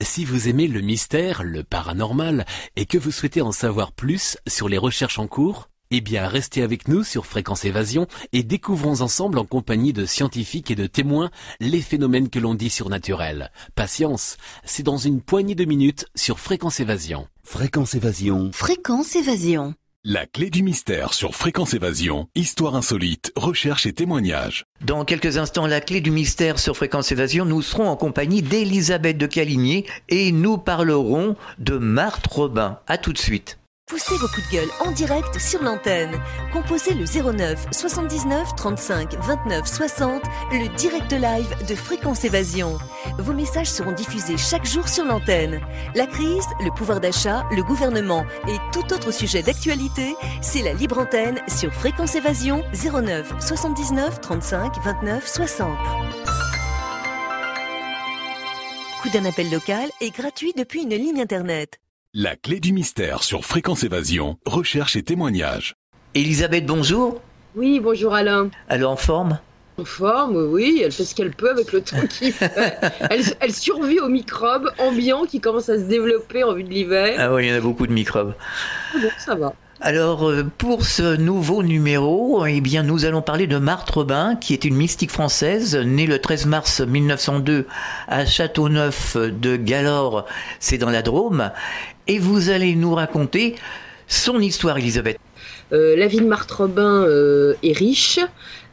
Si vous aimez le mystère, le paranormal, et que vous souhaitez en savoir plus sur les recherches en cours, eh bien restez avec nous sur Fréquence Évasion et découvrons ensemble en compagnie de scientifiques et de témoins les phénomènes que l'on dit surnaturels. Patience, c'est dans une poignée de minutes sur Fréquence Évasion. Fréquence Évasion. Fréquence Évasion. La clé du mystère sur Fréquence Évasion, histoire insolite, recherche et témoignages. Dans quelques instants, la clé du mystère sur Fréquence Évasion, nous serons en compagnie d'Elisabeth de Caligné et nous parlerons de Marthe Robin. À tout de suite. Poussez vos coups de gueule en direct sur l'antenne. Composez le 09 79 35 29 60, le direct live de Fréquence Évasion. Vos messages seront diffusés chaque jour sur l'antenne. La crise, le pouvoir d'achat, le gouvernement et tout autre sujet d'actualité, c'est la libre antenne sur Fréquence Évasion 09 79 35 29 60. Coup d'un appel local est gratuit depuis une ligne internet. La clé du mystère sur Fréquence Évasion, recherche et témoignages. Elisabeth, bonjour. Oui, bonjour Alain. Elle est en forme ? En forme, oui, elle fait ce qu'elle peut avec le temps qu'il fait. Elle survit aux microbes ambiants qui commencent à se développer en vue de l'hiver. Ah oui, il y en a beaucoup de microbes. Bon, ça va. Alors, pour ce nouveau numéro, eh bien, nous allons parler de Marthe Robin, qui est une mystique française, née le 13 mars 1902 à Châteauneuf de Galore, c'est dans la Drôme. Et vous allez nous raconter son histoire, Elisabeth. La vie de Marthe Robin est riche.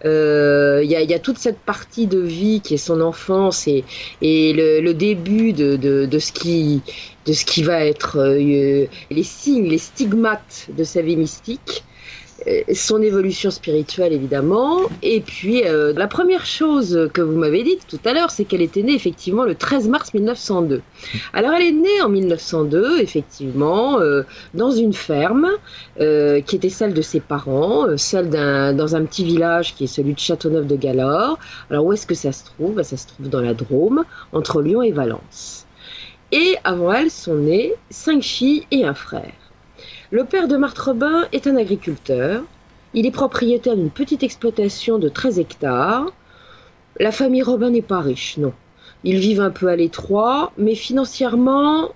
Il y a toute cette partie de vie qui est son enfance et le début de ce qui va être les signes, les stigmates de sa vie mystique. Son évolution spirituelle évidemment, et puis la première chose que vous m'avez dite tout à l'heure, c'est qu'elle était née effectivement le 13 mars 1902. Alors elle est née en 1902 effectivement dans une ferme qui était celle de ses parents, dans un petit village qui est celui de Châteauneuf de Galore. Alors où est-ce que ça se trouve ? Ça se trouve dans la Drôme, entre Lyon et Valence. Et avant elle sont nées 5 filles et un frère. Le père de Marthe Robin est un agriculteur. Il est propriétaire d'une petite exploitation de 13 hectares. La famille Robin n'est pas riche, non. Ils vivent un peu à l'étroit, mais financièrement,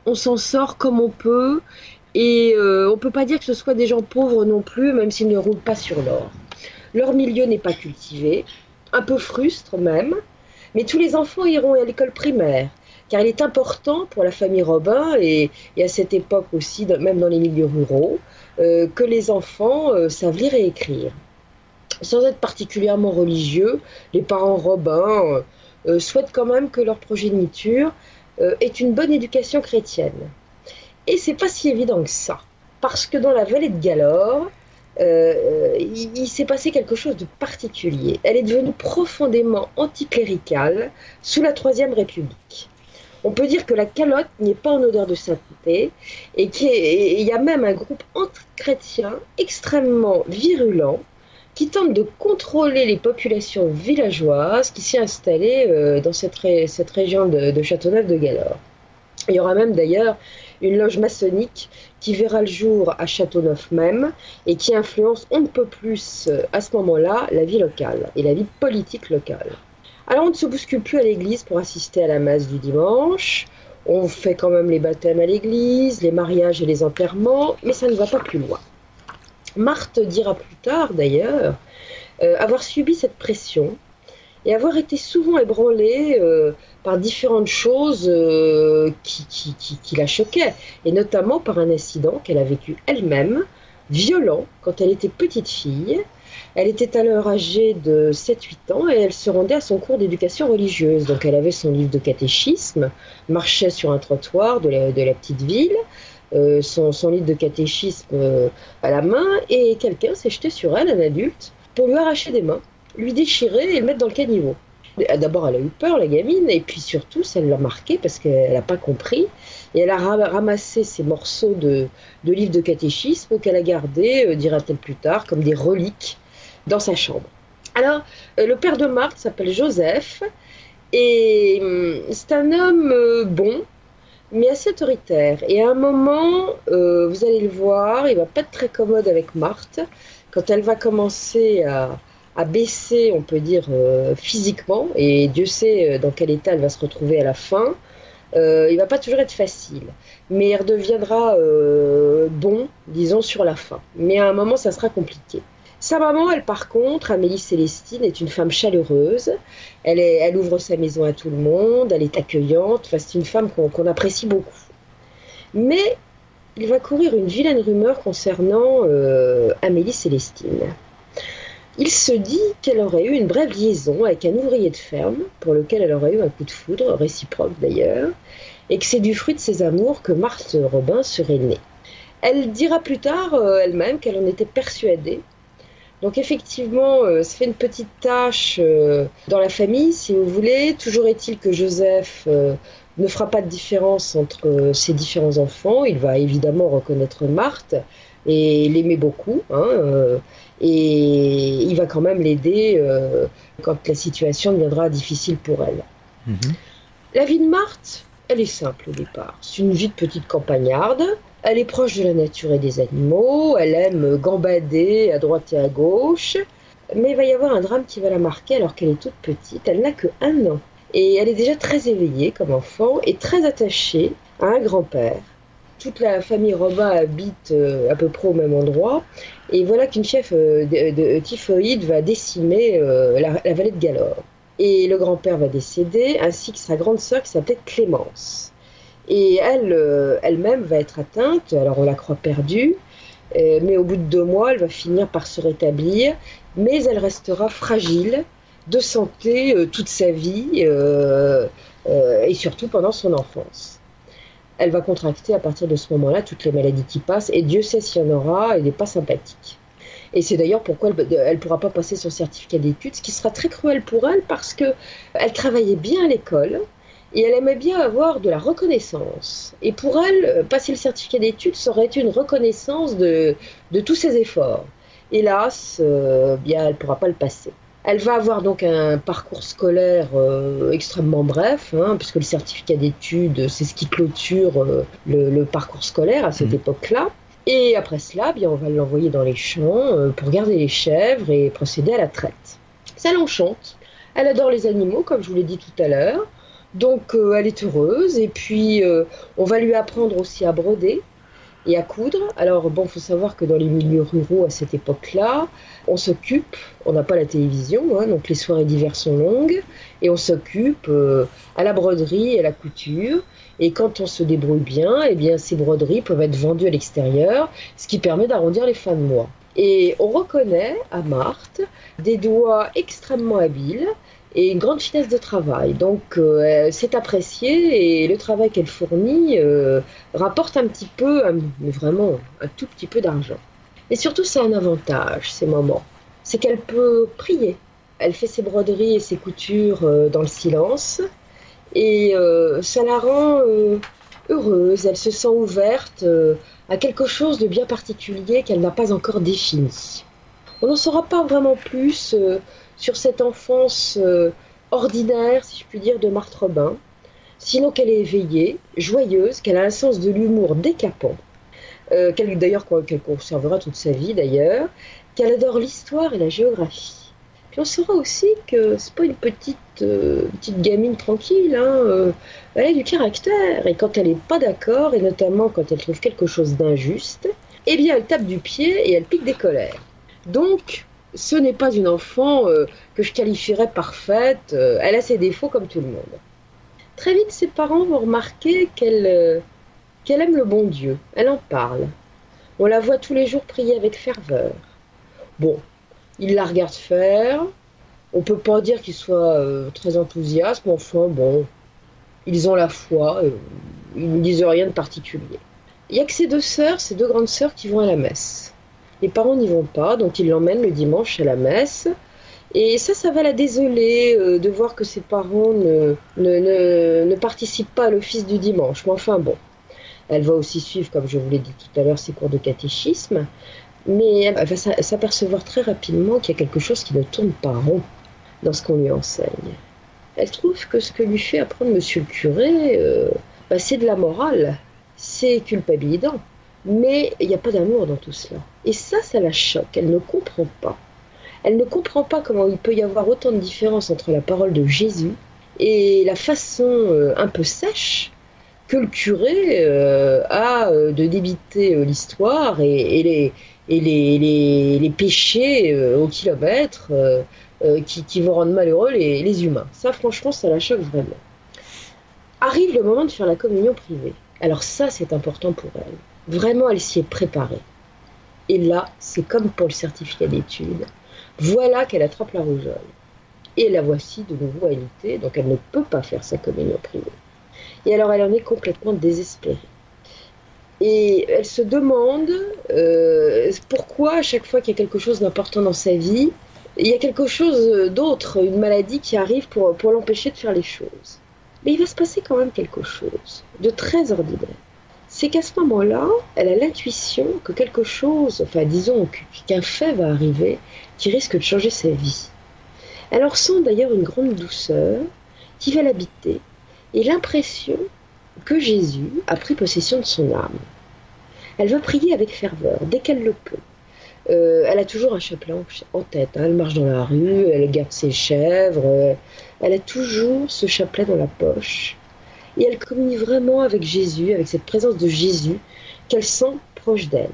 on s'en sort comme on peut. Et on ne peut pas dire que ce soit des gens pauvres non plus, même s'ils ne roulent pas sur l'or. Leur milieu n'est pas cultivé, un peu frustre même, mais tous les enfants iront à l'école primaire. Car il est important pour la famille Robin, et à cette époque aussi, même dans les milieux ruraux, que les enfants savent lire et écrire. Sans être particulièrement religieux, les parents Robin souhaitent quand même que leur progéniture ait une bonne éducation chrétienne. Et c'est pas si évident que ça, parce que dans la vallée de Galore, il s'est passé quelque chose de particulier. Elle est devenue profondément anticléricale sous la Troisième République. On peut dire que la calotte n'est pas en odeur de sainteté et il y a même un groupe anti-chrétien extrêmement virulent qui tente de contrôler les populations villageoises qui s'y installaient dans cette région de Châteauneuf de Galore. Il y aura même d'ailleurs une loge maçonnique qui verra le jour à Châteauneuf même et qui influence on ne peut plus à ce moment-là la vie locale et la vie politique locale. Alors on ne se bouscule plus à l'église pour assister à la messe du dimanche, on fait quand même les baptêmes à l'église, les mariages et les enterrements, mais ça ne va pas plus loin. Marthe dira plus tard d'ailleurs avoir subi cette pression et avoir été souvent ébranlée par différentes choses qui la choquaient, et notamment par un incident qu'elle a vécu elle-même, violent, quand elle était petite fille. Elle était alors âgée de 7-8 ans et elle se rendait à son cours d'éducation religieuse. Donc elle avait son livre de catéchisme, marchait sur un trottoir de la petite ville, son livre de catéchisme à la main, et quelqu'un s'est jeté sur elle, un adulte, pour lui arracher des mains, lui déchirer et le mettre dans le caniveau. D'abord elle a eu peur, la gamine, et puis surtout ça l'a marquée parce qu'elle n'a pas compris, et elle a ramassé ces morceaux de livres de catéchisme qu'elle a gardés, dira-t-elle plus tard, comme des reliques dans sa chambre. Alors, le père de Marthe s'appelle Joseph, et c'est un homme bon, mais assez autoritaire. Et à un moment, vous allez le voir, il va pas être très commode avec Marthe, quand elle va commencer à baisser, on peut dire, physiquement, et Dieu sait dans quel état elle va se retrouver à la fin. il va pas toujours être facile, mais il redeviendra bon, disons, sur la fin. Mais à un moment, ça sera compliqué. Sa maman, elle, par contre, Amélie Célestine, est une femme chaleureuse. Elle ouvre sa maison à tout le monde, elle est accueillante. Enfin, c'est une femme qu'on apprécie beaucoup. Mais il va courir une vilaine rumeur concernant Amélie Célestine. Il se dit qu'elle aurait eu une brève liaison avec un ouvrier de ferme, pour lequel elle aurait eu un coup de foudre, réciproque d'ailleurs, et que c'est du fruit de ses amours que Marthe Robin serait née. Elle dira plus tard elle-même qu'elle en était persuadée. Donc effectivement, ça fait une petite tâche dans la famille, si vous voulez. Toujours est-il que Joseph ne fera pas de différence entre ses différents enfants. Il va évidemment reconnaître Marthe et l'aimer beaucoup, et il va quand même l'aider quand la situation deviendra difficile pour elle. La vie de Marthe, elle est simple au départ. C'est une vie de petite campagnarde. Elle est proche de la nature et des animaux. Elle aime gambader à droite et à gauche. Mais il va y avoir un drame qui va la marquer alors qu'elle est toute petite. Elle n'a que 1 an. Et elle est déjà très éveillée comme enfant et très attachée à un grand-père. Toute la famille Robin habite à peu près au même endroit. Et voilà qu'une fièvre de typhoïde va décimer la vallée de Galore. Et le grand-père va décéder, ainsi que sa grande sœur qui s'appelait Clémence. Et elle-même va être atteinte, alors on la croit perdue, mais au bout de 2 mois, elle va finir par se rétablir, mais elle restera fragile, de santé toute sa vie, et surtout pendant son enfance. Elle va contracter à partir de ce moment-là toutes les maladies qui passent, et Dieu sait s'il y en aura, elle n'est pas sympathique. Et c'est d'ailleurs pourquoi elle ne pourra pas passer son certificat d'études, ce qui sera très cruel pour elle, parce qu'elle travaillait bien à l'école, et elle aimait bien avoir de la reconnaissance. Et pour elle, passer le certificat d'études, ça aurait été une reconnaissance de tous ses efforts. Hélas, bien, elle ne pourra pas le passer. Elle va avoir donc un parcours scolaire extrêmement bref, puisque le certificat d'études, c'est ce qui clôture le parcours scolaire à cette époque-là. Et après cela, bien, on va l'envoyer dans les champs pour garder les chèvres et procéder à la traite. Ça l'enchante. Elle adore les animaux, comme je vous l'ai dit tout à l'heure. Donc elle est heureuse. Et puis on va lui apprendre aussi à broder et à coudre. Alors bon, il faut savoir que dans les milieux ruraux à cette époque-là, on s'occupe, on n'a pas la télévision, donc les soirées d'hiver sont longues, et on s'occupe à la broderie et à la couture. Et quand on se débrouille bien, eh bien ces broderies peuvent être vendues à l'extérieur, ce qui permet d'arrondir les fins de mois. Et on reconnaît à Marthe des doigts extrêmement habiles et une grande finesse de travail. Donc c'est apprécié, et le travail qu'elle fournit rapporte un petit peu, mais vraiment un tout petit peu d'argent. Et surtout, c'est un avantage, ces moments. C'est qu'elle peut prier. Elle fait ses broderies et ses coutures dans le silence, et ça la rend heureuse. Elle se sent ouverte à quelque chose de bien particulier qu'elle n'a pas encore défini. On n'en saura pas vraiment plus sur cette enfance ordinaire, si je puis dire, de Marthe Robin, sinon qu'elle est éveillée, joyeuse, qu'elle a un sens de l'humour décapant, qu'elle conservera toute sa vie d'ailleurs, qu'elle adore l'histoire et la géographie. Puis on saura aussi que c'est pas une petite gamine tranquille, elle a du caractère, et quand elle n'est pas d'accord, et notamment quand elle trouve quelque chose d'injuste, eh bien elle tape du pied et elle pique des colères. Donc, ce n'est pas une enfant que je qualifierais parfaite, elle a ses défauts comme tout le monde. Très vite, ses parents vont remarquer qu'elle aime le bon Dieu, elle en parle. On la voit tous les jours prier avec ferveur. Bon, ils la regardent faire, on ne peut pas dire qu'ils soient très enthousiastes, mais enfin bon, ils ont la foi, ils ne disent rien de particulier. Il n'y a que ces 2 sœurs, ces 2 grandes sœurs qui vont à la messe. Les parents n'y vont pas, donc ils l'emmènent le dimanche à la messe. Et ça va la désoler de voir que ses parents ne participent pas à l'office du dimanche. Mais enfin bon, elle va aussi suivre, comme je vous l'ai dit tout à l'heure, ses cours de catéchisme. Mais elle va s'apercevoir très rapidement qu'il y a quelque chose qui ne tourne pas rond dans ce qu'on lui enseigne. Elle trouve que ce que lui fait apprendre monsieur le curé, c'est de la morale, c'est culpabilisant. Mais il n'y a pas d'amour dans tout cela. Et ça la choque, elle ne comprend pas. Elle ne comprend pas comment il peut y avoir autant de différence entre la parole de Jésus et la façon un peu sèche que le curé a de débiter l'histoire et les péchés au kilomètre qui vont rendre malheureux les humains. Ça, franchement, ça la choque vraiment. Arrive le moment de faire la communion privée. Alors ça, c'est important pour elle. Vraiment, elle s'y est préparée. Et là, c'est comme pour le certificat d'études. Voilà qu'elle attrape la rougeole. Et la voici de nouveau alitée, donc elle ne peut pas faire sa communion privée. Et alors, elle en est complètement désespérée. Et elle se demande pourquoi, à chaque fois qu'il y a quelque chose d'important dans sa vie, il y a quelque chose d'autre, une maladie qui arrive pour l'empêcher de faire les choses. Mais il va se passer quand même quelque chose de très ordinaire. C'est qu'à ce moment-là, elle a l'intuition que quelque chose, enfin disons qu'un fait va arriver qui risque de changer sa vie. Elle en ressent d'ailleurs une grande douceur qui va l'habiter et l'impression que Jésus a pris possession de son âme. Elle va prier avec ferveur dès qu'elle le peut. Elle a toujours un chapelet en tête, hein. Elle marche dans la rue, elle garde ses chèvres, elle a toujours ce chapelet dans la poche. Et elle communie vraiment avec Jésus, avec cette présence de Jésus qu'elle sent proche d'elle.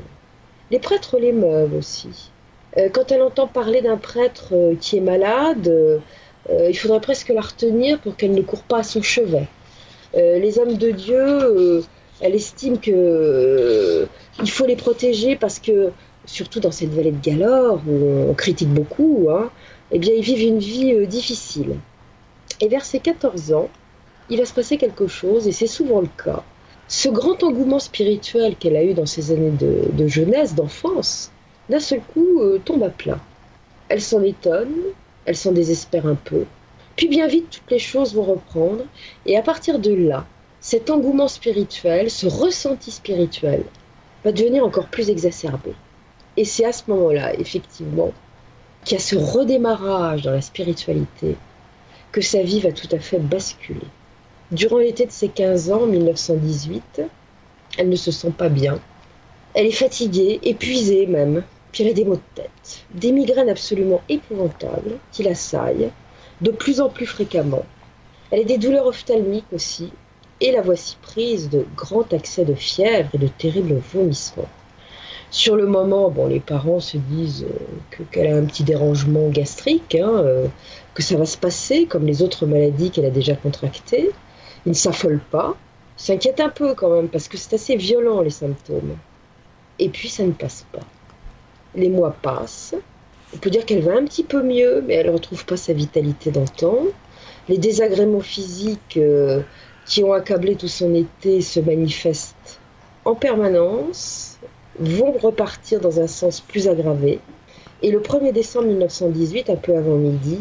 Les prêtres l'émeuvent aussi. Quand elle entend parler d'un prêtre qui est malade, il faudrait presque la retenir pour qu'elle ne court pas à son chevet. Les hommes de Dieu, elle estime qu'il faut les protéger parce que, surtout dans cette vallée de Galore, où on critique beaucoup, hein, eh bien, ils vivent une vie difficile. Et vers ses 14 ans, il va se passer quelque chose, et c'est souvent le cas. Ce grand engouement spirituel qu'elle a eu dans ses années de jeunesse, d'enfance, d'un seul coup tombe à plat. Elle s'en étonne, elle s'en désespère un peu. Puis bien vite, toutes les choses vont reprendre, et à partir de là, cet engouement spirituel, ce ressenti spirituel, va devenir encore plus exacerbé. Et c'est à ce moment-là, effectivement, qu'il y a ce redémarrage dans la spiritualité, que sa vie va tout à fait basculer. Durant l'été de ses 15 ans, 1918, elle ne se sent pas bien. Elle est fatiguée, épuisée même, puis elle a des maux de tête, des migraines absolument épouvantables qui l'assaillent, de plus en plus fréquemment. Elle a des douleurs ophtalmiques aussi, et la voici prise de grands accès de fièvre et de terribles vomissements. Sur le moment, les parents se disent qu'elle a un petit dérangement gastrique, que ça va se passer comme les autres maladies qu'elle a déjà contractées. Ils ne s'affolent pas, s'inquiètent un peu quand même parce que c'est assez violent les symptômes. Et puis ça ne passe pas. Les mois passent, on peut dire qu'elle va un petit peu mieux, mais elle ne retrouve pas sa vitalité d'antan. Les désagréments physiques qui ont accablé tout son été se manifestent en permanence, vont repartir dans un sens plus aggravé. Et le 1er décembre 1918, un peu avant midi,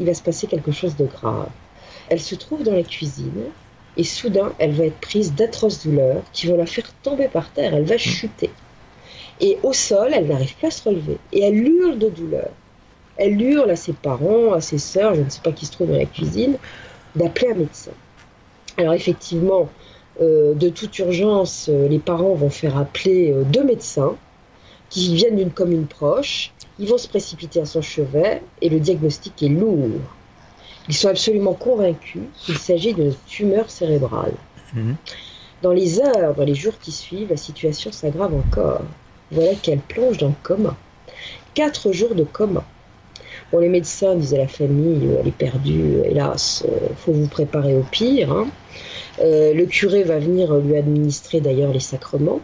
il va se passer quelque chose de grave. Elle se trouve dans la cuisine et soudain, elle va être prise d'atroces douleurs qui vont la faire tomber par terre. Elle va chuter. Et au sol, elle n'arrive pas à se relever. Et elle hurle de douleur. Elle hurle à ses parents, à ses sœurs, je ne sais pas qui se trouve dans la cuisine, d'appeler un médecin. Alors effectivement, de toute urgence, les parents vont faire appeler 2 médecins qui viennent d'une commune proche. Ils vont se précipiter à son chevet et le diagnostic est lourd. Ils sont absolument convaincus qu'il s'agit d'une tumeur cérébrale. Dans les heures, dans les jours qui suivent, la situation s'aggrave encore. Voilà qu'elle plonge dans le coma. 4 jours de coma. Les médecins disent à la famille, elle est perdue, hélas, faut vous préparer au pire. Hein. Le curé va venir lui administrer d'ailleurs les sacrements.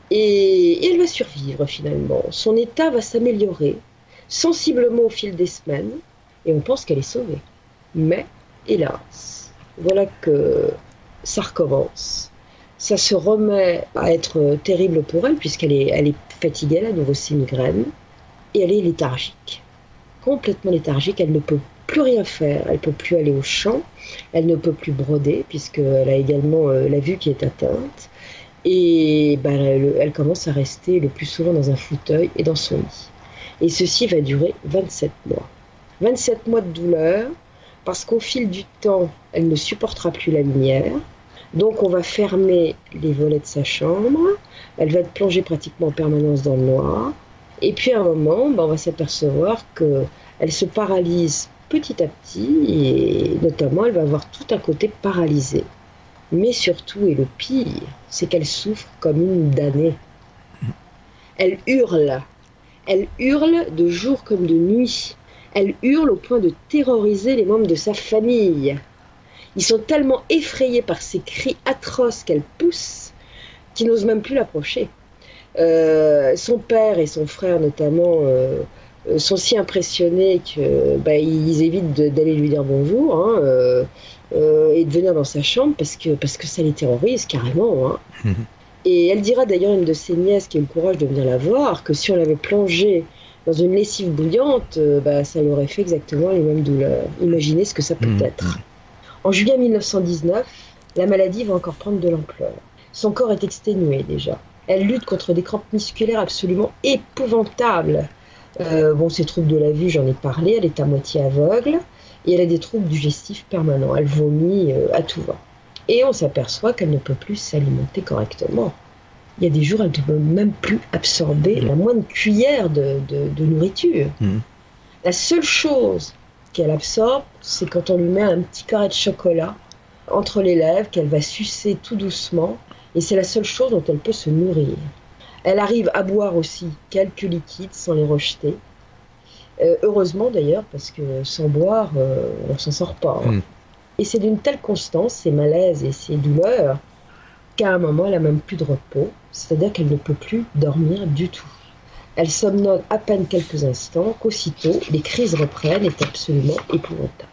Et elle va survivre finalement. Son état va s'améliorer sensiblement au fil des semaines et on pense qu'elle est sauvée. Mais, hélas, voilà que ça recommence. Ça se remet à être terrible pour elle puisqu'elle est fatiguée, elle a à nouveau ses migraines et elle est léthargique. Complètement léthargique, elle ne peut plus rien faire, elle ne peut plus aller au champ, elle ne peut plus broder puisqu'elle a également la vue qui est atteinte. Et elle commence à rester le plus souvent dans un fauteuil et dans son lit. Et ceci va durer 27 mois. 27 mois de douleur, parce qu'au fil du temps, elle ne supportera plus la lumière. Donc on va fermer les volets de sa chambre, elle va être plongée pratiquement en permanence dans le noir. Et puis à un moment, on va s'apercevoir qu'elle se paralyse petit à petit, et notamment elle va avoir tout un côté paralysé. Mais surtout, et le pire, c'est qu'elle souffre comme une damnée. Elle hurle de jour comme de nuit. Elle hurle au point de terroriser les membres de sa famille. Ils sont tellement effrayés par ces cris atroces qu'elle pousse qu'ils n'osent même plus l'approcher. Son père et son frère notamment sont si impressionnés qu'ils évitent d'aller lui dire bonjour et de venir dans sa chambre parce que ça les terrorise carrément. Et elle dira d'ailleurs à une de ses nièces qui a eu le courage de venir la voir que si on l'avait plongée dans une lessive bouillante, ça lui aurait fait exactement les mêmes douleurs. Imaginez ce que ça peut être. En juillet 1919, la maladie va encore prendre de l'ampleur. Son corps est exténué déjà. Elle lutte contre des crampes musculaires absolument épouvantables. Ses troubles de la vue, j'en ai parlé, elle est à moitié aveugle et elle a des troubles digestifs permanents. Elle vomit à tout va. Et on s'aperçoit qu'elle ne peut plus s'alimenter correctement. Il y a des jours, elle ne peut même plus absorber la moindre cuillère de nourriture. La seule chose qu'elle absorbe, c'est quand on lui met un petit carré de chocolat entre les lèvres, qu'elle va sucer tout doucement, et c'est la seule chose dont elle peut se nourrir. Elle arrive à boire aussi quelques liquides sans les rejeter. Heureusement d'ailleurs, parce que sans boire, on ne s'en sort pas. Et c'est d'une telle constance, ces malaises et ces douleurs, qu'à un moment, elle n'a même plus de repos, c'est-à-dire qu'elle ne peut plus dormir du tout. Elle somnole à peine quelques instants, qu'aussitôt, les crises reprennent, est absolument épouvantable.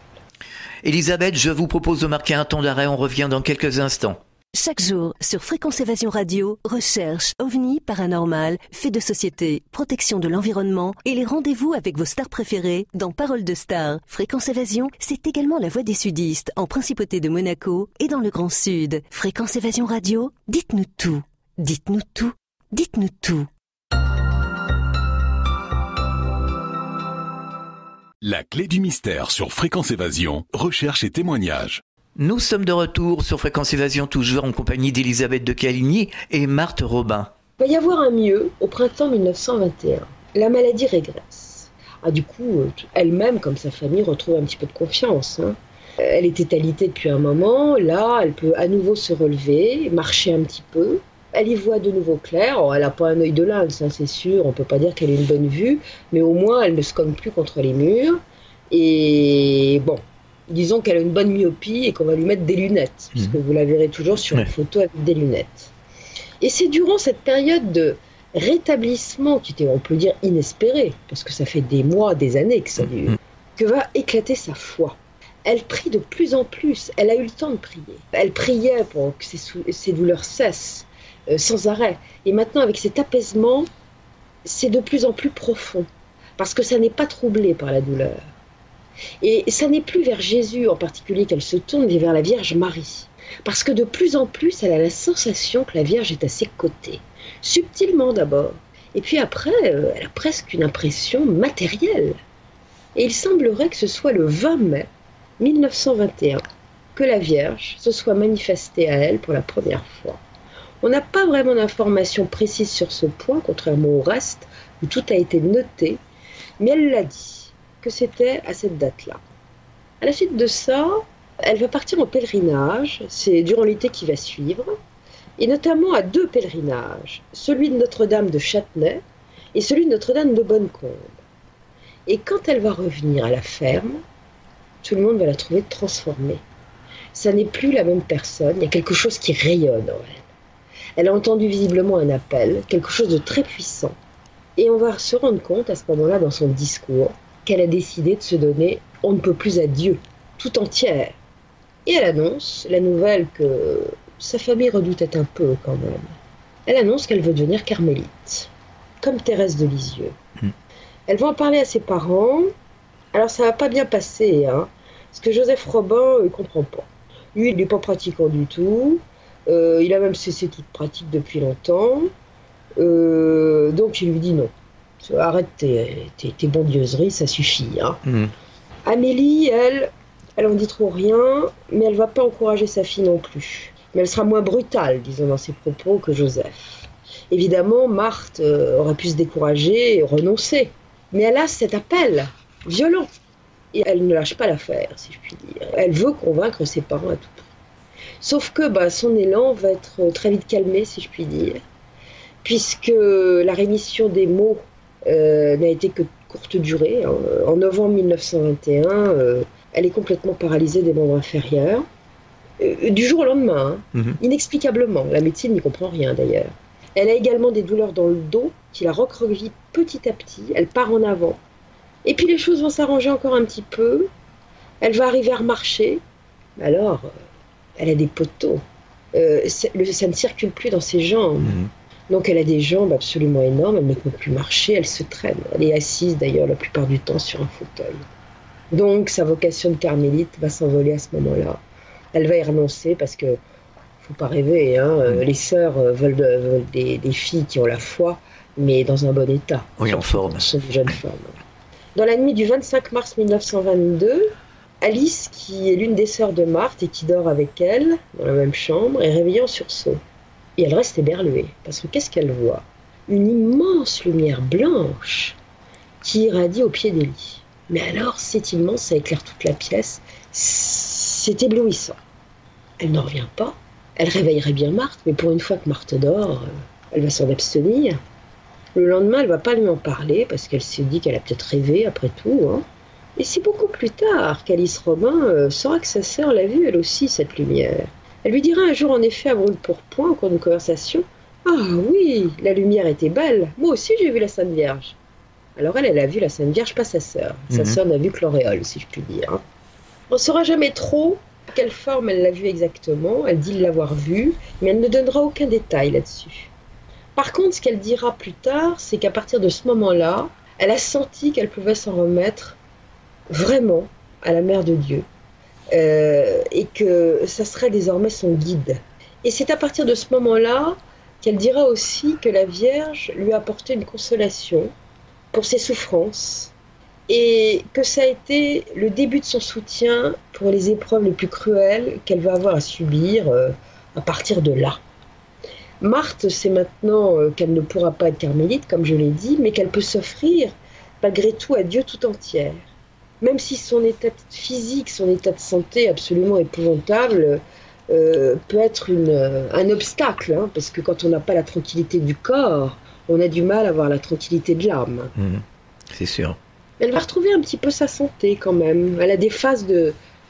Elisabeth, je vous propose de marquer un temps d'arrêt, on revient dans quelques instants. Chaque jour, sur Fréquence Évasion Radio, recherche, ovni, paranormal, faits de société, protection de l'environnement et les rendez-vous avec vos stars préférées dans Paroles de Stars. Fréquence Évasion, c'est également la voix des sudistes en Principauté de Monaco et dans le Grand Sud. Fréquence Évasion Radio, dites-nous tout. Dites-nous tout. Dites-nous tout. La clé du mystère sur Fréquence Évasion, recherche et témoignages. Nous sommes de retour sur Fréquence Évasion, toujours en compagnie d'Elisabeth de Caligny et Marthe Robin. Il va y avoir un mieux au printemps 1921. La maladie régresse. Du coup, elle-même, comme sa famille, retrouve un petit peu de confiance. Elle était alitée depuis un moment. Là, elle peut à nouveau se relever, marcher un petit peu. Elle y voit de nouveau clair. Elle n'a pas un œil de lynx, ça c'est sûr. On ne peut pas dire qu'elle ait une bonne vue. Mais au moins, elle ne se cogne plus contre les murs. Et bon... Disons qu'elle a une bonne myopie et qu'on va lui mettre des lunettes, puisque vous la verrez toujours sur une photo avec des lunettes. Et c'est durant cette période de rétablissement, qui était, on peut dire, inespérée, parce que ça fait des mois, des années que ça dure, que va éclater sa foi. Elle prie de plus en plus, elle a eu le temps de prier. Elle priait pour que ses douleurs cessent, sans arrêt. Et maintenant, avec cet apaisement, c'est de plus en plus profond, parce que ça n'est pas troublé par la douleur. Et ça n'est plus vers Jésus en particulier qu'elle se tourne, mais vers la Vierge Marie. Parce que de plus en plus, elle a la sensation que la Vierge est à ses côtés. Subtilement d'abord. Et puis après, elle a presque une impression matérielle. Et il semblerait que ce soit le 20 mai 1921 que la Vierge se soit manifestée à elle pour la première fois. On n'a pas vraiment d'informations précises sur ce point, contrairement au reste, où tout a été noté, mais elle l'a dit. Que c'était à cette date-là. À la suite de ça, elle va partir en pèlerinage, c'est durant l'été qui va suivre, et notamment à 2 pèlerinages, celui de Notre-Dame de Châtenay et celui de Notre-Dame de Bonnecombe. Et quand elle va revenir à la ferme, tout le monde va la trouver transformée. Ça n'est plus la même personne, il y a quelque chose qui rayonne en elle. Elle a entendu visiblement un appel, quelque chose de très puissant. Et on va se rendre compte à ce moment-là dans son discours qu'elle a décidé de se donner on ne peut plus à Dieu, tout entière. Et elle annonce la nouvelle que sa famille redoutait un peu quand même. Elle annonce qu'elle veut devenir carmélite, comme Thérèse de Lisieux. Elle va en parler à ses parents. Alors ça va pas bien passer, parce que Joseph Robin, il comprend pas. Lui, il n'est pas pratiquant du tout. Il a même cessé toute pratique depuis longtemps. Donc il lui dit non. Arrête tes bondieuseries, ça suffit. Amélie, elle en dit trop rien, mais elle va pas encourager sa fille non plus. Mais elle sera moins brutale, disons, dans ses propos que Joseph. Évidemment, Marthe aurait pu se décourager et renoncer. Mais elle a cet appel violent. Et elle ne lâche pas l'affaire, si je puis dire. Elle veut convaincre ses parents à tout prix. Sauf que son élan va être très vite calmé, si je puis dire, puisque la rémission des maux n'a été que de courte durée. En novembre 1921, elle est complètement paralysée des membres inférieurs. Du jour au lendemain, inexplicablement. La médecine n'y comprend rien d'ailleurs. Elle a également des douleurs dans le dos qui la recroquevillent petit à petit. Elle part en avant. Et puis les choses vont s'arranger encore un petit peu. Elle va arriver à remarcher. Alors, elle a des poteaux. Ça ne circule plus dans ses jambes. Donc elle a des jambes absolument énormes. Elle ne peut plus marcher. Elle se traîne. Elle est assise d'ailleurs la plupart du temps sur un fauteuil. Donc sa vocation de carmélite va s'envoler à ce moment-là. Elle va y renoncer parce que faut pas rêver, les sœurs veulent des filles qui ont la foi, mais dans un bon état. Oui, en forme. Ce sont de jeunes femmes. Dans la nuit du 25 mars 1922, Alice, qui est l'une des sœurs de Marthe et qui dort avec elle dans la même chambre, est réveillée en sursaut. Et elle reste éberluée, parce que qu'est-ce qu'elle voit? Une immense lumière blanche qui irradie au pied des lits. Mais alors, c'est immense, ça éclaire toute la pièce. C'est éblouissant. Elle n'en revient pas. Elle réveillerait bien Marthe, mais pour une fois que Marthe dort, elle va s'en abstenir. Le lendemain, elle ne va pas lui en parler, parce qu'elle se dit qu'elle a peut-être rêvé, après tout. Et c'est beaucoup plus tard qu'Alice Robin saura que sa sœur l'a vue, elle aussi, cette lumière. Elle lui dira un jour, en effet, à brûle-pourpoint, au cours d'une conversation, « Ah oui, la lumière était belle. Moi aussi, j'ai vu la Sainte Vierge. » Alors elle a vu la Sainte Vierge, pas sa sœur. Sa sœur n'a vu que l'auréole, si je puis dire. On ne saura jamais trop quelle forme elle l'a vue exactement. Elle dit l'avoir vue, mais elle ne donnera aucun détail là-dessus. Par contre, ce qu'elle dira plus tard, c'est qu'à partir de ce moment-là, elle a senti qu'elle pouvait s'en remettre vraiment à la Mère de Dieu. Et que ça serait désormais son guide. Et c'est à partir de ce moment-là qu'elle dira aussi que la Vierge lui a apporté une consolation pour ses souffrances, et que ça a été le début de son soutien pour les épreuves les plus cruelles qu'elle va avoir à subir à partir de là. Marthe sait maintenant qu'elle ne pourra pas être carmélite, comme je l'ai dit, mais qu'elle peut s'offrir malgré tout à Dieu tout entière. Même si son état physique, son état de santé absolument épouvantable peut être un obstacle, parce que quand on n'a pas la tranquillité du corps, on a du mal à avoir la tranquillité de l'âme. C'est sûr. Elle va retrouver un petit peu sa santé quand même. Elle a des phases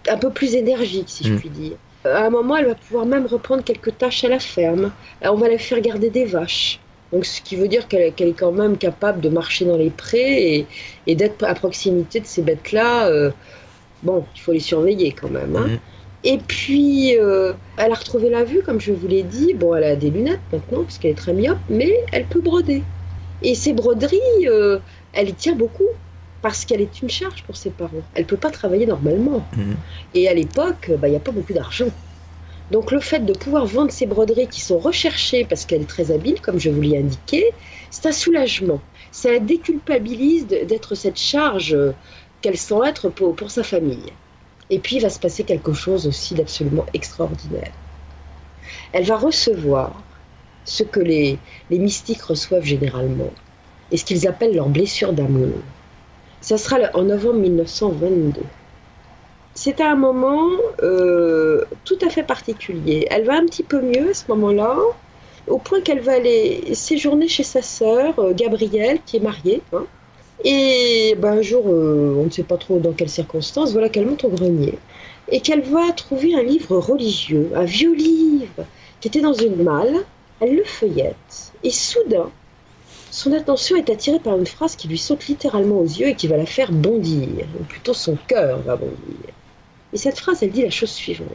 un peu plus énergiques, si je puis dire. À un moment, elle va pouvoir même reprendre quelques tâches à la ferme. On va la faire garder des vaches. Donc, ce qui veut dire qu'elle est quand même capable de marcher dans les prés et d'être à proximité de ces bêtes-là. Il faut les surveiller quand même. Et puis, elle a retrouvé la vue, comme je vous l'ai dit. Bon, elle a des lunettes maintenant, parce qu'elle est très myope, mais elle peut broder. Et ces broderies, elle y tient beaucoup, parce qu'elle est une charge pour ses parents. Elle ne peut pas travailler normalement. Et à l'époque, il n'y a pas beaucoup d'argent. Donc le fait de pouvoir vendre ces broderies qui sont recherchées, parce qu'elle est très habile, comme je vous l'ai indiqué, c'est un soulagement. Ça la déculpabilise d'être cette charge qu'elle sent être pour sa famille. Et puis, il va se passer quelque chose aussi d'absolument extraordinaire. Elle va recevoir ce que les mystiques reçoivent généralement, et ce qu'ils appellent leur blessure d'amour. Ça sera en novembre 1922. C'est à un moment tout à fait particulier. Elle va un petit peu mieux à ce moment-là, au point qu'elle va aller séjourner chez sa sœur, Gabrielle, qui est mariée, Et un jour, on ne sait pas trop dans quelles circonstances, voilà qu'elle monte au grenier et qu'elle va trouver un livre religieux, un vieux livre qui était dans une malle. Elle le feuillette et soudain, son attention est attirée par une phrase qui lui saute littéralement aux yeux et qui va la faire bondir, ou plutôt son cœur va bondir. Et cette phrase, elle dit la chose suivante.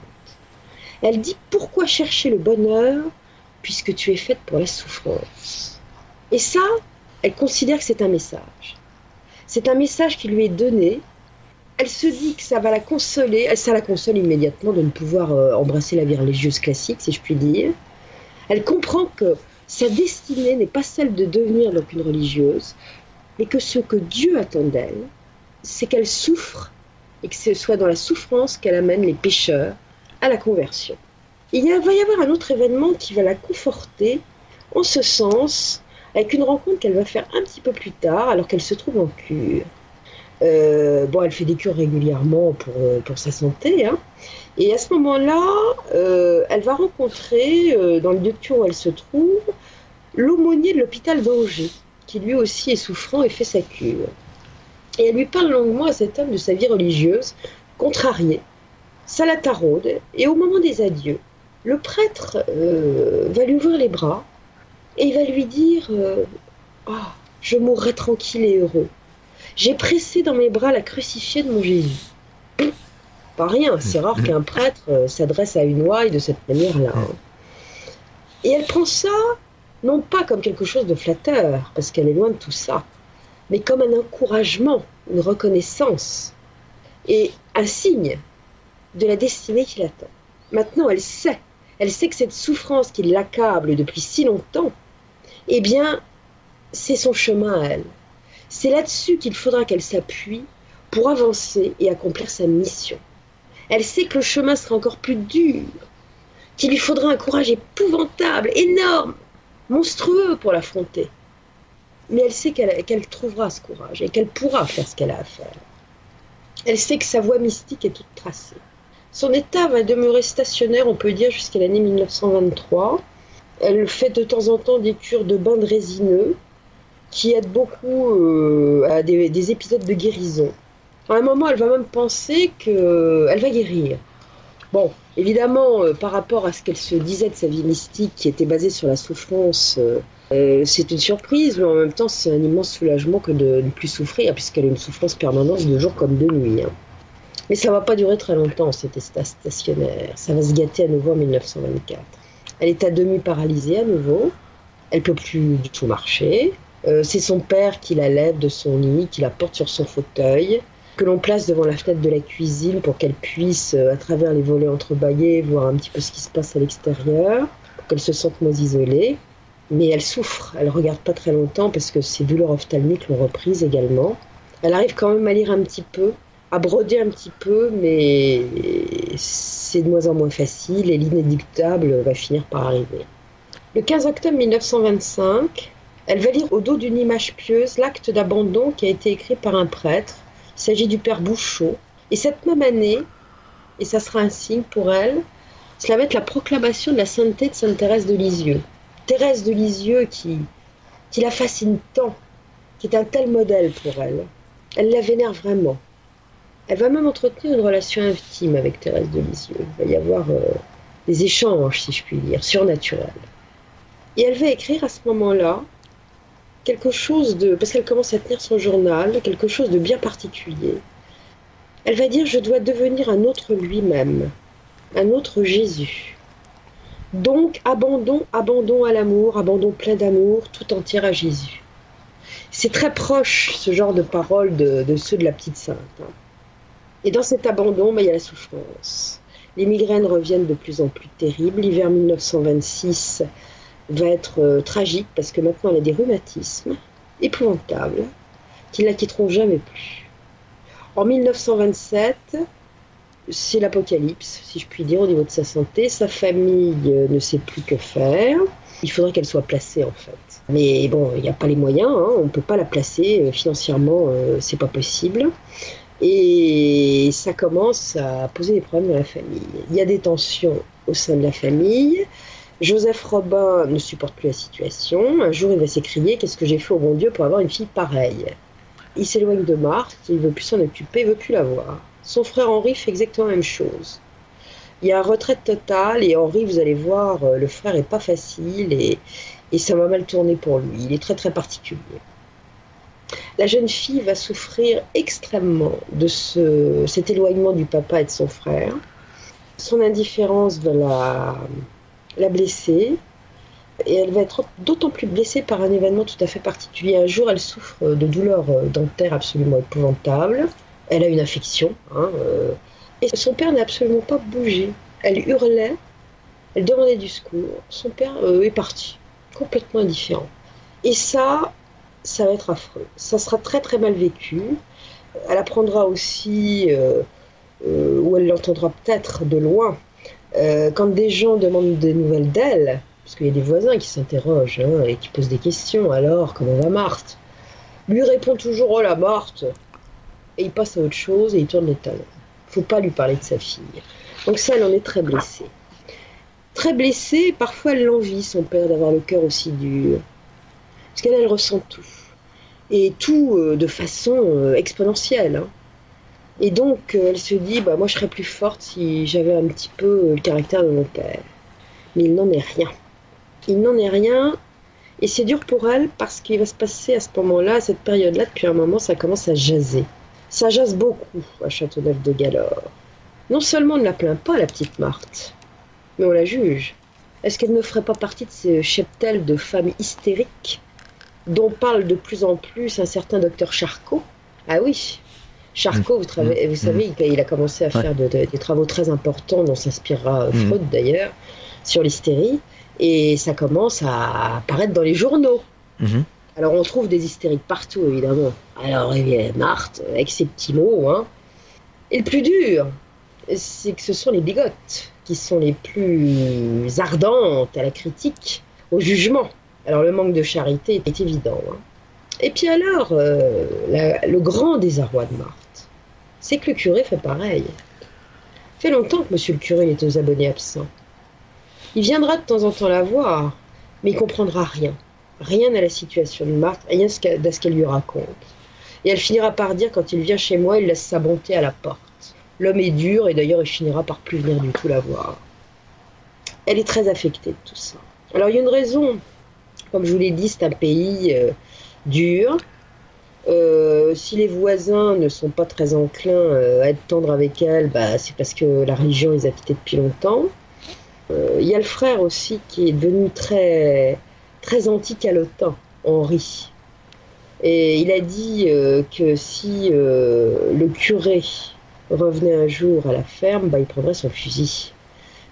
Elle dit « Pourquoi chercher le bonheur puisque tu es faite pour la souffrance ?» Et ça, elle considère que c'est un message. C'est un message qui lui est donné. Elle se dit que ça va la consoler. Ça la console immédiatement de ne pouvoir embrasser la vie religieuse classique, si je puis dire. Elle comprend que sa destinée n'est pas celle de devenir donc une religieuse, mais que ce que Dieu attend d'elle, c'est qu'elle souffre et que ce soit dans la souffrance qu'elle amène les pécheurs à la conversion. Il va y avoir un autre événement qui va la conforter en ce sens, avec une rencontre qu'elle va faire un petit peu plus tard, alors qu'elle se trouve en cure. Elle fait des cures régulièrement pour sa santé, Et à ce moment-là, elle va rencontrer, dans le lieu de cure où elle se trouve, l'aumônier de l'hôpital d'Angers, qui lui aussi est souffrant et fait sa cure. Et elle lui parle longuement à cet homme de sa vie religieuse, contrariée. Ça la taraude, et au moment des adieux, le prêtre va lui ouvrir les bras, et il va lui dire Ah, je mourrai tranquille et heureux. J'ai pressé dans mes bras la crucifiée de mon Jésus. Pas rien, c'est rare qu'un prêtre s'adresse à une ouaille de cette manière-là. Hein. Et elle prend ça, non pas comme quelque chose de flatteur, parce qu'elle est loin de tout ça, mais comme un encouragement, une reconnaissance, et un signe de la destinée qui l'attend. Maintenant, elle sait que cette souffrance qui l'accable depuis si longtemps, eh bien, c'est son chemin à elle. C'est là-dessus qu'il faudra qu'elle s'appuie pour avancer et accomplir sa mission. Elle sait que le chemin sera encore plus dur, qu'il lui faudra un courage épouvantable, énorme, monstrueux pour l'affronter. Mais elle sait qu'elle trouvera ce courage et qu'elle pourra faire ce qu'elle a à faire. Elle sait que sa voie mystique est toute tracée. Son état va demeurer stationnaire, on peut dire, jusqu'à l'année 1923. Elle fait de temps en temps des cures de bains de résineux qui aident beaucoup à des épisodes de guérison. À un moment, elle va même penser qu'elle va guérir. Bon, évidemment, par rapport à ce qu'elle se disait de sa vie mystique qui était basée sur la souffrance, c'est une surprise, mais en même temps, c'est un immense soulagement que de ne plus souffrir, puisqu'elle a une souffrance permanente de jour comme de nuit. Hein. Mais ça ne va pas durer très longtemps, cet état stationnaire. Ça va se gâter à nouveau en 1924. Elle est à demi paralysée à nouveau. Elle ne peut plus du tout marcher. C'est son père qui la lève de son lit, qui la porte sur son fauteuil, que l'on place devant la fenêtre de la cuisine pour qu'elle puisse, à travers les volets entrebâillés, voir un petit peu ce qui se passe à l'extérieur, pour qu'elle se sente moins isolée. Mais elle souffre, elle ne regarde pas très longtemps parce que ses douleurs ophtalmiques l'ont reprise également. Elle arrive quand même à lire un petit peu, à broder un petit peu, mais c'est de moins en moins facile et l'inéluctable va finir par arriver. Le 15 octobre 1925, elle va lire au dos d'une image pieuse l'acte d'abandon qui a été écrit par un prêtre. Il s'agit du père Bouchot. Et cette même année, et ça sera un signe pour elle, cela va être la proclamation de la sainteté de Sainte Thérèse de Lisieux. Thérèse de Lisieux qui la fascine tant, qui est un tel modèle pour elle. Elle la vénère vraiment. Elle va même entretenir une relation intime avec Thérèse de Lisieux. Il va y avoir des échanges, si je puis dire, surnaturels. Et elle va écrire à ce moment-là quelque chose de... Parce qu'elle commence à tenir son journal, quelque chose de bien particulier. Elle va dire « Je dois devenir un autre lui-même, un autre Jésus. Donc, abandon à l'amour, abandon plein d'amour, tout entier à Jésus. » C'est très proche, ce genre de paroles, de ceux de la petite sainte. Hein. Et dans cet abandon, il y a la souffrance. Les migraines reviennent de plus en plus terribles. L'hiver 1926 va être tragique parce que maintenant elle a des rhumatismes épouvantables qui ne la quitteront jamais plus. En 1927, c'est l'apocalypse, si je puis dire, au niveau de sa santé. Sa famille ne sait plus que faire. Il faudrait qu'elle soit placée, en fait. Mais bon, il n'y a pas les moyens, hein. On ne peut pas la placer financièrement, c'est pas possible. Et ça commence à poser des problèmes dans la famille. Il y a des tensions au sein de la famille. Joseph Robin ne supporte plus la situation. Un jour, il va s'écrier « Qu'est-ce que j'ai fait au bon Dieu pour avoir une fille pareille ?» Il s'éloigne de Marthe, il ne veut plus s'en occuper, il ne veut plus la voir. Son frère Henri fait exactement la même chose. Il y a un retrait total et Henri, vous allez voir, le frère n'est pas facile et ça va mal tourner pour lui. Il est très très particulier. La jeune fille va souffrir extrêmement de cet éloignement du papa et de son frère. Son indifférence va la blesser et elle va être d'autant plus blessée par un événement tout à fait particulier. Un jour, elle souffre de douleurs dentaires absolument épouvantables. Elle a une infection et son père n'a absolument pas bougé. Elle hurlait, elle demandait du secours. Son père est parti, complètement indifférent. Et ça va être affreux. Ça sera très très mal vécu. Elle apprendra aussi, ou elle l'entendra peut-être de loin, quand des gens demandent des nouvelles d'elle, parce qu'il y a des voisins qui s'interrogent et qui posent des questions. Alors, comment va Marthe? Lui répond toujours « Oh la Marthe !» Et il passe à autre chose et il tourne les talons. Il ne faut pas lui parler de sa fille. Donc ça, elle en est très blessée. Très blessée, parfois elle l'envie, son père, d'avoir le cœur aussi dur. Parce qu'elle, elle ressent tout. Et tout de façon exponentielle. Hein. Et donc, elle se dit, moi je serais plus forte si j'avais un petit peu le caractère de mon père. Mais il n'en est rien. Il n'en est rien. Et c'est dur pour elle parce qu'il va se passer à ce moment-là, à cette période-là, depuis un moment, ça commence à jaser. Ça jase beaucoup à Châteauneuf-de-Galore. Non seulement on ne la plaint pas, la petite Marthe, mais on la juge. Est-ce qu'elle ne ferait pas partie de ces cheptels de femmes hystériques dont parle de plus en plus un certain docteur Charcot? Ah oui, Charcot, vous savez, il a commencé à faire des travaux très importants dont s'inspirera Freud d'ailleurs, sur l'hystérie. Et ça commence à apparaître dans les journaux. Alors on trouve des hystériques partout, évidemment. Alors Marthe, avec ses petits mots. Hein. Et le plus dur, c'est que ce sont les bigotes qui sont les plus ardentes à la critique, au jugement. Alors le manque de charité est évident. Hein. Et puis alors, le grand désarroi de Marthe, c'est que le curé fait pareil. Ça fait longtemps que monsieur le curé est aux abonnés absents. Il viendra de temps en temps la voir, mais il comprendra rien. Rien à la situation de Marthe, rien à ce qu'elle lui raconte. Et elle finira par dire, quand il vient chez moi, il laisse sa bonté à la porte. L'homme est dur, et d'ailleurs il finira par plus venir du tout la voir. Elle est très affectée de tout ça. Alors il y a une raison, comme je vous l'ai dit, c'est un pays dur. Si les voisins ne sont pas très enclins à être tendres avec elle, c'est parce que la religion les a quittés depuis longtemps. Il y a le frère aussi qui est devenu très, très anti-calotin, Henri. Et il a dit que si le curé revenait un jour à la ferme, il prendrait son fusil.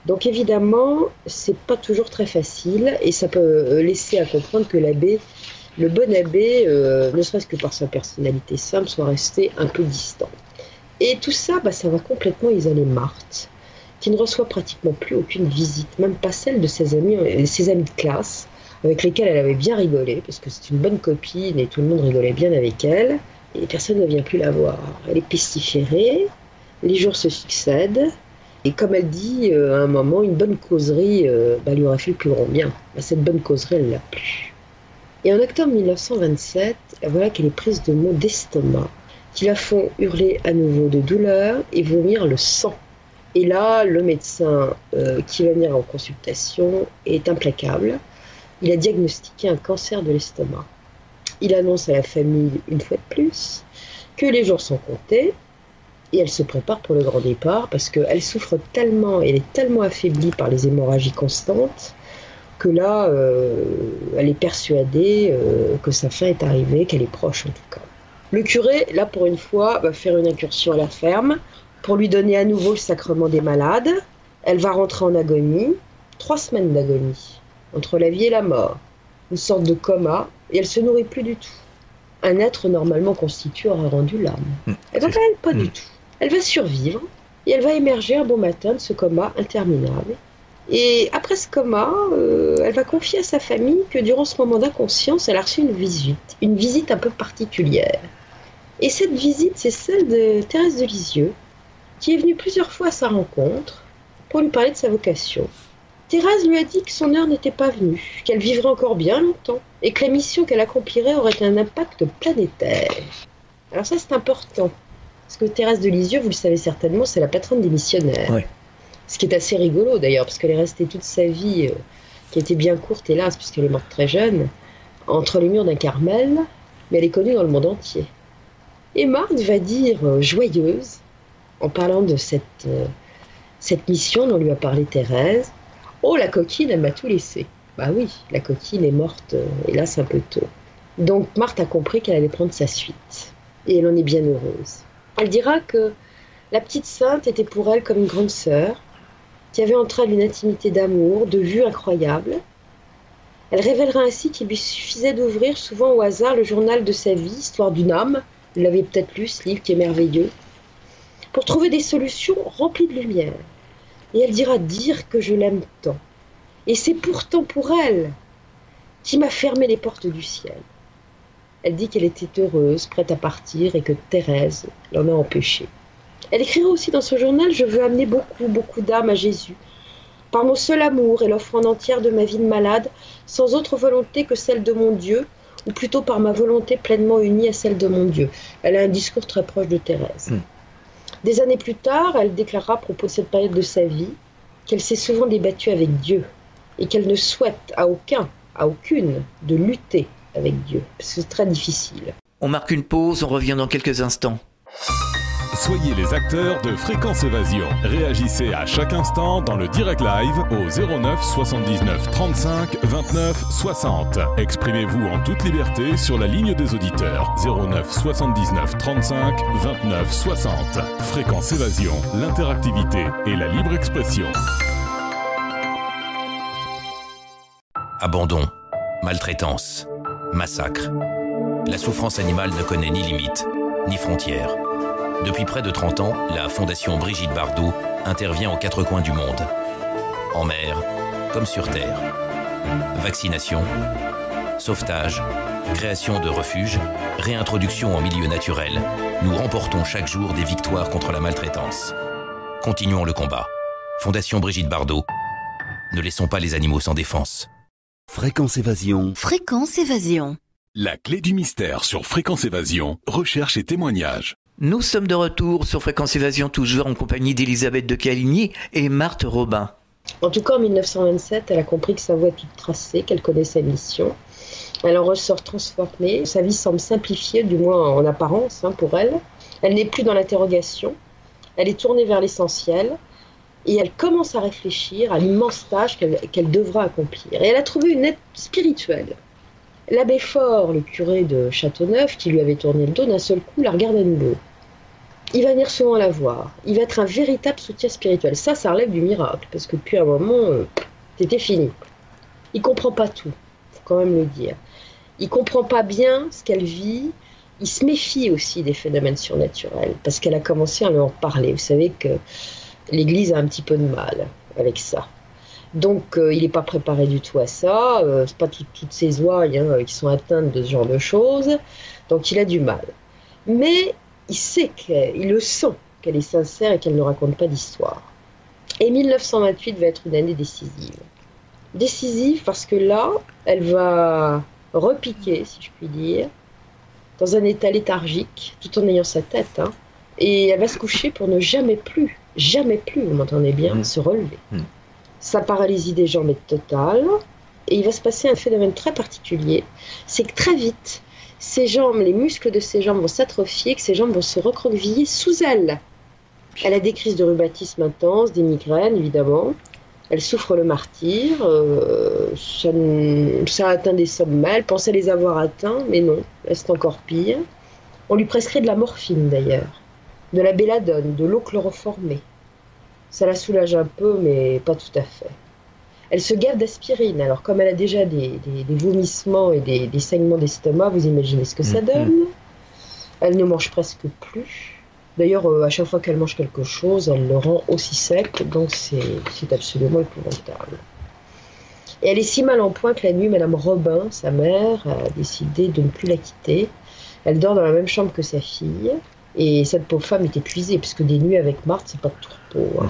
Donc évidemment, c'est pas toujours très facile et ça peut laisser à comprendre que l'abbé, le bon abbé, ne serait-ce que par sa personnalité simple, soit resté un peu distant. Et tout ça, ça va complètement isoler Marthe, qui ne reçoit pratiquement plus aucune visite, même pas celle de ses amis de classe, avec lesquels elle avait bien rigolé, parce que c'est une bonne copine et tout le monde rigolait bien avec elle, et personne ne vient plus la voir. Elle est pestiférée, les jours se succèdent, et comme elle dit à un moment, une bonne causerie lui aurait fait le plus grand bien. Cette bonne causerie, elle ne l'a plus. Et en octobre 1927, voilà qu'elle est prise de maux d'estomac, qui la font hurler à nouveau de douleur et vomir le sang. Et là, le médecin qui va venir en consultation est implacable. Il a diagnostiqué un cancer de l'estomac. Il annonce à la famille, une fois de plus, que les jours sont comptés. Et elle se prépare pour le grand départ parce qu'elle souffre tellement, elle est tellement affaiblie par les hémorragies constantes que là, elle est persuadée que sa fin est arrivée, qu'elle est proche en tout cas. Le curé, là pour une fois, va faire une incursion à la ferme pour lui donner à nouveau le sacrement des malades. Elle va rentrer en agonie, 3 semaines d'agonie, entre la vie et la mort, une sorte de coma, et elle se nourrit plus du tout. Un être normalement constitué aura rendu l'âme. Et donc elle, pas du tout. Elle va survivre, et elle va émerger un beau matin de ce coma interminable. Et après ce coma, elle va confier à sa famille que durant ce moment d'inconscience, elle a reçu une visite un peu particulière. Et cette visite, c'est celle de Thérèse de Lisieux, qui est venue plusieurs fois à sa rencontre pour lui parler de sa vocation. Thérèse lui a dit que son heure n'était pas venue, qu'elle vivrait encore bien longtemps, et que la mission qu'elle accomplirait aurait un impact planétaire. Alors ça, c'est important, parce que Thérèse de Lisieux, vous le savez certainement, c'est la patronne des missionnaires. Ouais. Ce qui est assez rigolo d'ailleurs, parce qu'elle est restée toute sa vie, qui était bien courte hélas, puisqu'elle est morte très jeune, entre les murs d'un Carmel, mais elle est connue dans le monde entier. Et Marthe va dire, joyeuse, en parlant de cette mission dont lui a parlé Thérèse, « Oh, la coquine, elle m'a tout laissé. » Bah oui, la coquine est morte, hélas, un peu tôt. Donc Marthe a compris qu'elle allait prendre sa suite. Et elle en est bien heureuse. Elle dira que la petite sainte était pour elle comme une grande sœur, qui avait entre elles une intimité d'amour, de vue incroyable. Elle révélera ainsi qu'il lui suffisait d'ouvrir souvent au hasard le journal de sa vie, Histoire d'une âme, vous l'avez peut-être lu, ce livre qui est merveilleux, pour trouver des solutions remplies de lumière. Et elle dira dire que je l'aime tant. Et c'est pourtant pour elle qui m'a fermé les portes du ciel. Elle dit qu'elle était heureuse, prête à partir, et que Thérèse l'en a empêchée. Elle écrira aussi dans son journal « Je veux amener beaucoup, beaucoup d'âmes à Jésus. Par mon seul amour et l'offrande entière de ma vie de malade, sans autre volonté que celle de mon Dieu, ou plutôt par ma volonté pleinement unie à celle de mon Dieu. » Elle a un discours très proche de Thérèse. Des années plus tard, elle déclarera à propos de cette période de sa vie qu'elle s'est souvent débattue avec Dieu et qu'elle ne souhaite à aucune, de lutter avec Dieu, parce que c'est très difficile. On marque une pause, on revient dans quelques instants. Soyez les acteurs de Fréquence Évasion. Réagissez à chaque instant dans le direct live au 09 79 35 29 60. Exprimez-vous en toute liberté sur la ligne des auditeurs 09 79 35 29 60. Fréquence Évasion, l'interactivité et la libre expression. Abandon, maltraitance, massacre. La souffrance animale ne connaît ni limite, ni frontières. Depuis près de 30 ans, la Fondation Brigitte Bardot intervient aux 4 coins du monde. En mer, comme sur terre. Vaccination, sauvetage, création de refuges, réintroduction en milieu naturel. Nous remportons chaque jour des victoires contre la maltraitance. Continuons le combat. Fondation Brigitte Bardot. Ne laissons pas les animaux sans défense. Fréquence Évasion. Fréquence Évasion. La clé du mystère sur Fréquence Évasion. Recherche et témoignages. Nous sommes de retour sur Fréquence Évasion, toujours en compagnie d'Elisabeth de Caligny et Marthe Robin. En tout cas, en 1927, elle a compris que sa voie est toute tracée, qu'elle connaît sa mission. Elle en ressort transformée. Sa vie semble simplifiée, du moins en apparence, pour elle. Elle n'est plus dans l'interrogation. Elle est tournée vers l'essentiel. Et elle commence à réfléchir à l'immense tâche qu'elle devra accomplir. Et elle a trouvé une aide spirituelle. L'abbé Faure, le curé de Châteauneuf, qui lui avait tourné le dos, d'un seul coup la regarde à nouveau. Il va venir souvent la voir. Il va être un véritable soutien spirituel. Ça relève du miracle, parce que depuis un moment, c'était fini. Il comprend pas tout, faut quand même le dire. Il comprend pas bien ce qu'elle vit. Il se méfie aussi des phénomènes surnaturels, parce qu'elle a commencé à lui en parler. Vous savez que l'Église a un petit peu de mal avec ça. Donc, il n'est pas préparé du tout à ça. C'est pas toutes ces ouailles qui sont atteintes de ce genre de choses. Donc, il a du mal. Mais il sait il le sent qu'elle est sincère et qu'elle ne raconte pas d'histoire. Et 1928 va être une année décisive. Décisive parce que là, elle va repiquer, si je puis dire, dans un état léthargique, tout en ayant sa tête. Et elle va se coucher pour ne jamais plus, vous m'entendez bien, se relever. Sa paralysie des jambes est totale. Et il va se passer un phénomène très particulier. C'est que très vite, ses jambes, les muscles de ses jambes vont s'atrophier, que ses jambes vont se recroqueviller sous elle. Elle a des crises de rhumatisme intenses, des migraines évidemment. Elle souffre le martyre. Ça a atteint des sommets. Elle pensait les avoir atteints, mais non, c'est encore pire. On lui prescrit de la morphine d'ailleurs, de la belladone, de l'eau chloroformée. Ça la soulage un peu, mais pas tout à fait. Elle se gave d'aspirine. Alors, comme elle a déjà des vomissements et des saignements d'estomac, vous imaginez ce que ça donne. Elle ne mange presque plus. D'ailleurs, à chaque fois qu'elle mange quelque chose, elle le rend aussi sec. Donc, c'est absolument épouvantable. Et elle est si mal en point que la nuit, Madame Robin, sa mère, a décidé de ne plus la quitter. Elle dort dans la même chambre que sa fille. Et cette pauvre femme est épuisée, puisque des nuits avec Marthe, c'est pas de troupeau.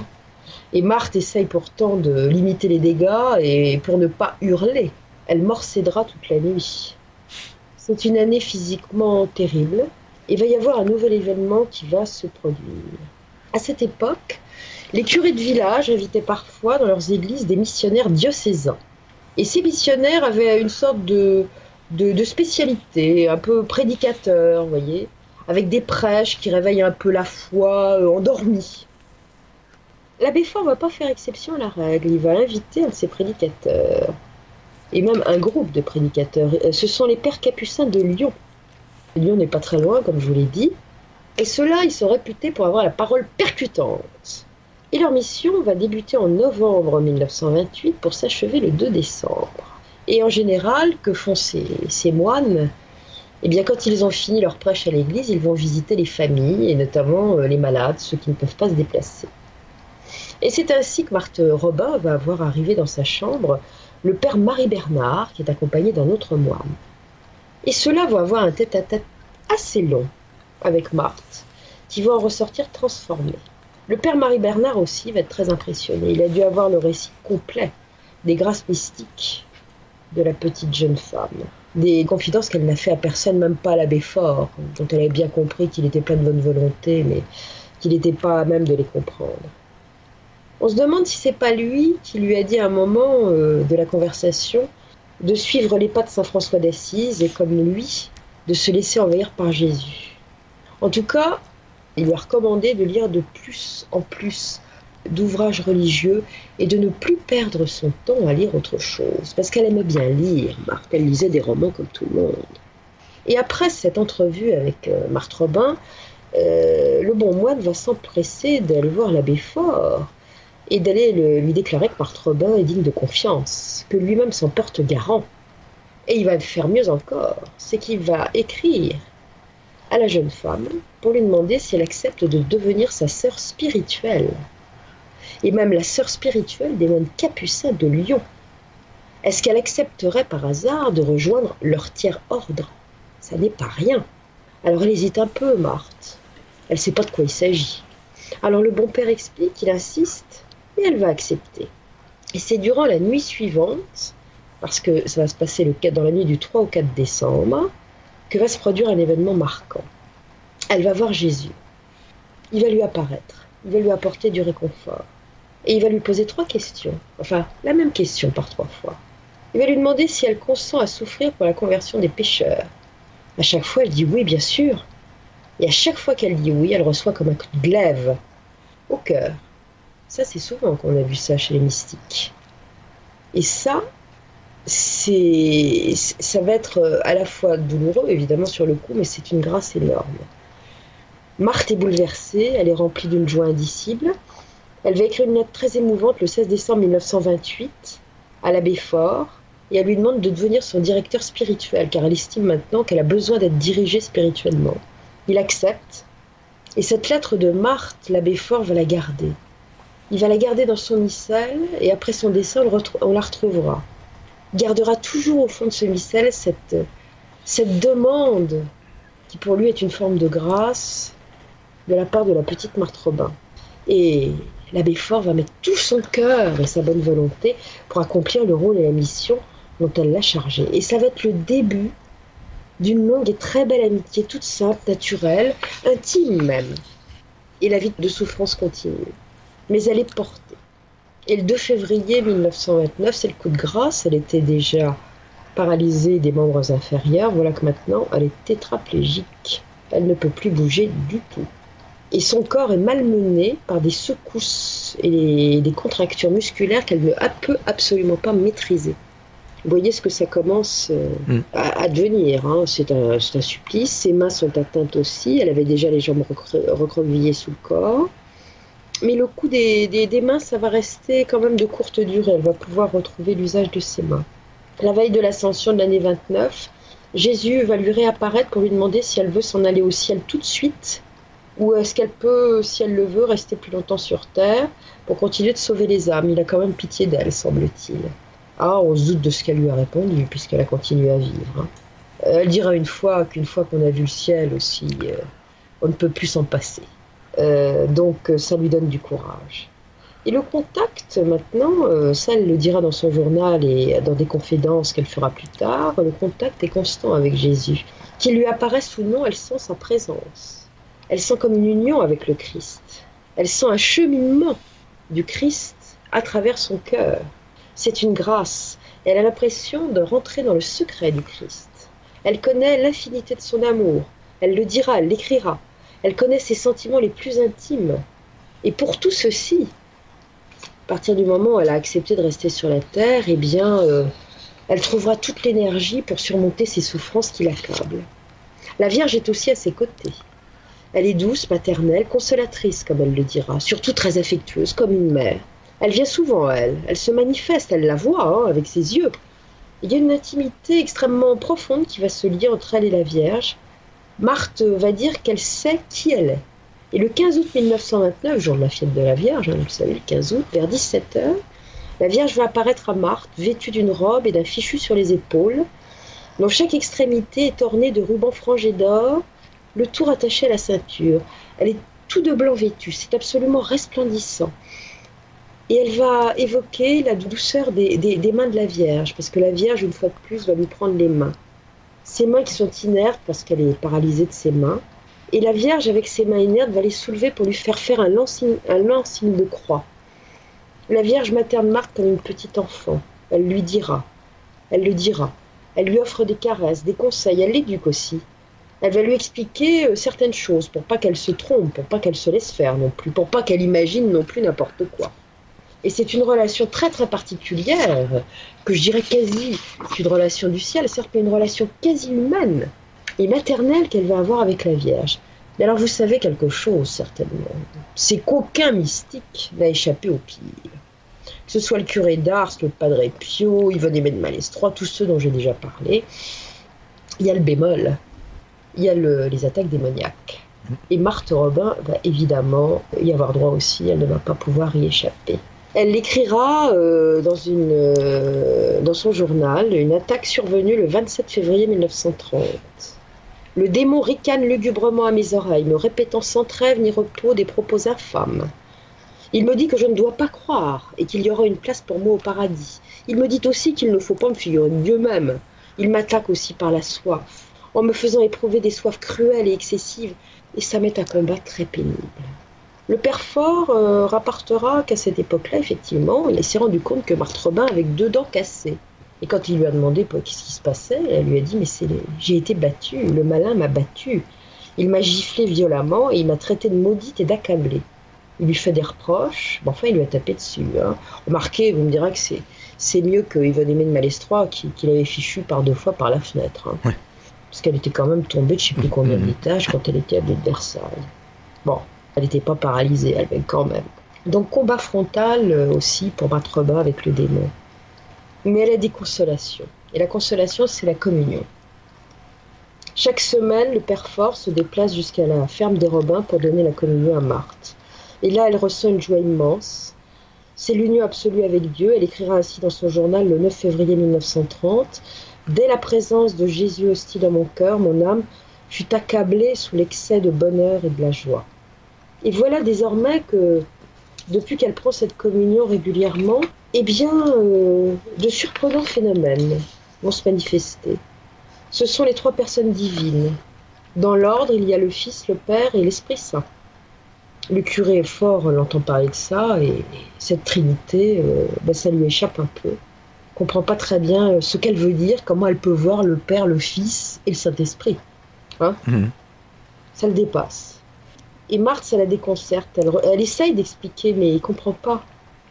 Et Marthe essaye pourtant de limiter les dégâts, et pour ne pas hurler, elle mord ses draps toute la nuit. C'est une année physiquement terrible. Il va y avoir un nouvel événement qui va se produire. À cette époque, les curés de village invitaient parfois dans leurs églises des missionnaires diocésains. Et ces missionnaires avaient une sorte de spécialité, un peu prédicateur, vous voyez, avec des prêches qui réveillent un peu la foi endormie. L'abbé Faure ne va pas faire exception à la règle. Il va inviter un de ses prédicateurs, et même un groupe de prédicateurs. Ce sont les pères capucins de Lyon. Lyon n'est pas très loin, comme je vous l'ai dit. Et ceux-là, ils sont réputés pour avoir la parole percutante. Et leur mission va débuter en novembre 1928 pour s'achever le 2 décembre. Et en général, que font ces moines ? Eh bien, quand ils ont fini leur prêche à l'église, ils vont visiter les familles, et notamment les malades, ceux qui ne peuvent pas se déplacer. Et c'est ainsi que Marthe Robin va voir arriver dans sa chambre le père Marie Bernard, qui est accompagné d'un autre moine. Et ceux-là vont avoir un tête-à-tête assez long avec Marthe. qui vont en ressortir transformés. Le père Marie-Bernard aussi va être très impressionné. Il a dû avoir le récit complet des grâces mystiques de la petite jeune femme. Des confidences qu'elle n'a fait à personne, même pas à l'abbé Faure, dont elle avait bien compris qu'il était plein de bonne volonté, mais qu'il n'était pas à même de les comprendre. On se demande si c'est pas lui qui lui a dit à un moment de la conversation de suivre les pas de saint François d'Assise et comme lui, de se laisser envahir par Jésus. En tout cas, il lui a recommandé de lire de plus en plus d'ouvrages religieux et de ne plus perdre son temps à lire autre chose, parce qu'elle aimait bien lire, Marthe, elle lisait des romans comme tout le monde. Et après cette entrevue avec Marthe Robin, le bon moine va s'empresser d'aller voir l'abbé Faure et d'aller lui déclarer que Marthe Robin est digne de confiance, que lui-même s'en porte garant. Et il va faire mieux encore, c'est qu'il va écrire à la jeune femme pour lui demander si elle accepte de devenir sa sœur spirituelle. Et même la sœur spirituelle des moines capucins de Lyon. Est-ce qu'elle accepterait par hasard de rejoindre leur tiers ordre? Ça n'est pas rien. Alors elle hésite un peu, Marthe. Elle ne sait pas de quoi il s'agit. Alors le bon père explique, il insiste, et elle va accepter. Et c'est durant la nuit suivante, parce que ça va se passer dans la nuit du 3 au 4 décembre, que va se produire un événement marquant. Elle va voir Jésus. Il va lui apparaître. Il va lui apporter du réconfort. Et il va lui poser 3 questions. Enfin, la même question par 3 fois. Il va lui demander si elle consent à souffrir pour la conversion des pécheurs. À chaque fois, elle dit oui, bien sûr. Et à chaque fois qu'elle dit oui, elle reçoit comme un coup de glaive au cœur. Ça, c'est souvent qu'on a vu ça chez les mystiques. Et ça va être à la fois douloureux, évidemment, sur le coup, mais c'est une grâce énorme. Marthe est bouleversée, elle est remplie d'une joie indicible. Elle va écrire une lettre très émouvante le 16 décembre 1928 à l'abbé Faure, et elle lui demande de devenir son directeur spirituel, car elle estime maintenant qu'elle a besoin d'être dirigée spirituellement. Il accepte, et cette lettre de Marthe, l'abbé Faure va la garder. Il va la garder dans son missel, et après son décès, on la retrouvera. Il gardera toujours au fond de ce missel cette demande, qui pour lui est une forme de grâce, de la part de la petite Marthe Robin. Et l'abbé Faure va mettre tout son cœur et sa bonne volonté pour accomplir le rôle et la mission dont elle l'a chargé. Et ça va être le début d'une longue et très belle amitié, toute simple, naturelle, intime même. Et la vie de souffrance continue. Mais elle est portée. Et le 2 février 1929, c'est le coup de grâce. Elle était déjà paralysée des membres inférieurs. Voilà que maintenant, elle est tétraplégique. Elle ne peut plus bouger du tout. Et son corps est malmené par des secousses et des contractures musculaires qu'elle ne peut absolument pas maîtriser. Vous voyez ce que ça commence à devenir. Hein. C'est un supplice. Ses mains sont atteintes aussi. Elle avait déjà les jambes recroquevillées sous le corps. Mais le coup des mains, ça va rester quand même de courte durée. Elle va pouvoir retrouver l'usage de ses mains. La veille de l'ascension de l'année 29, Jésus va lui réapparaître pour lui demander si elle veut s'en aller au ciel tout de suite, ou est-ce qu'elle peut, si elle le veut, rester plus longtemps sur terre pour continuer de sauver les âmes. Il a quand même pitié d'elle, semble-t-il. Ah, on se doute de ce qu'elle lui a répondu, puisqu'elle a continué à vivre. Hein. Elle dira qu'une fois qu'on a vu le ciel aussi, on ne peut plus s'en passer. Donc ça lui donne du courage. Et le contact maintenant, ça elle le dira dans son journal et dans des confidences qu'elle fera plus tard, le contact est constant avec Jésus. Qu'il lui apparaisse ou non, elle sent sa présence. Elle sent comme une union avec le Christ. Elle sent un cheminement du Christ à travers son cœur. C'est une grâce. Elle a l'impression de rentrer dans le secret du Christ. Elle connaît l'infinité de son amour. Elle le dira, elle l'écrira. Elle connaît ses sentiments les plus intimes. Et pour tout ceci, à partir du moment où elle a accepté de rester sur la terre, eh bien, elle trouvera toute l'énergie pour surmonter ces souffrances qui l'accablent. La Vierge est aussi à ses côtés. Elle est douce, maternelle, consolatrice, comme elle le dira, surtout très affectueuse, comme une mère. Elle vient souvent à elle, elle se manifeste, elle la voit avec ses yeux. Il y a une intimité extrêmement profonde qui va se lier entre elle et la Vierge. Marthe va dire qu'elle sait qui elle est. Et le 15 août 1929, jour de la fête de la Vierge, vous le savez, le 15 août, vers 17h, la Vierge va apparaître à Marthe, vêtue d'une robe et d'un fichu sur les épaules, dont chaque extrémité est ornée de rubans frangés d'or, le tout rattaché à la ceinture. Elle est tout de blanc vêtue, c'est absolument resplendissant. Et elle va évoquer la douceur des mains de la Vierge, parce que la Vierge, une fois de plus, va lui prendre les mains. Ses mains qui sont inertes, parce qu'elle est paralysée de ses mains. Et la Vierge, avec ses mains inertes, va les soulever pour lui faire un lent signe de croix. La Vierge materne Marthe comme une petite enfant. Elle lui dira, elle le dira. Elle lui offre des caresses, des conseils, elle l'éduque aussi. Elle va lui expliquer certaines choses pour pas qu'elle se trompe, pour pas qu'elle se laisse faire non plus, pour pas qu'elle imagine non plus n'importe quoi. Et c'est une relation très très particulière, que je dirais quasi une relation du ciel, certes, mais une relation quasi humaine et maternelle qu'elle va avoir avec la Vierge. Mais alors vous savez quelque chose certainement, c'est qu'aucun mystique n'a échappé au pire. Que ce soit le curé d'Ars, le Padre Pio, Yvonne Aimée de Malestroit, tous ceux dont j'ai déjà parlé, il y a le bémol, il y a les attaques démoniaques. Et Marthe Robin va évidemment y avoir droit aussi, elle ne va pas pouvoir y échapper. Elle l'écrira dans son journal, une attaque survenue le 27 février 1930. Le démon ricane lugubrement à mes oreilles, me répétant sans trêve ni repos des propos infâmes. Il me dit que je ne dois pas croire et qu'il y aura une place pour moi au paradis. Il me dit aussi qu'il ne faut pas me figurer Dieu même. Il m'attaque aussi par la soif, en me faisant éprouver des soifs cruelles et excessives, et ça m'est un combat très pénible. Le père Fort rapportera qu'à cette époque-là, effectivement, il s'est rendu compte que Marthe Robin avait 2 dents cassées. Et quand il lui a demandé qu'est-ce qui se passait, elle lui a dit « Mais j'ai été battue, le malin m'a battue. Il m'a giflé violemment et il m'a traité de maudite et d'accablée. Il lui fait des reproches, mais enfin il lui a tapé dessus. Hein. Remarquez, vous me direz que c'est mieux que Yvonne Aimée de Malestroit qui l'avait fichu par 2 fois par la fenêtre. Hein. Ouais. Parce qu'elle était quand même tombée de je ne sais plus combien d'étages quand elle était à de Versailles. Bon, elle n'était pas paralysée, elle même quand même. Donc combat frontal aussi pour Marthe Robin avec le démon. Mais elle a des consolations. Et la consolation, c'est la communion. Chaque semaine, le père Fort se déplace jusqu'à la ferme des Robins pour donner la communion à Marthe. Et là, elle ressent une joie immense. C'est l'union absolue avec Dieu. Elle écrira ainsi dans son journal le 9 février 1930. « Dès la présence de Jésus hostie dans mon cœur, mon âme fut accablée sous l'excès de bonheur et de la joie. » Et voilà désormais que, depuis qu'elle prend cette communion régulièrement, eh bien, de surprenants phénomènes vont se manifester. Ce sont les 3 personnes divines. Dans l'ordre, il y a le Fils, le Père et l'Esprit Saint. Le curé Fort l'entend parler de ça, et cette trinité, ça lui échappe un peu. Il ne comprend pas très bien ce qu'elle veut dire, comment elle peut voir le Père, le Fils et le Saint-Esprit. Hein Ça le dépasse. Et Marthe, ça la déconcerte. Elle essaye d'expliquer, mais il ne comprend pas.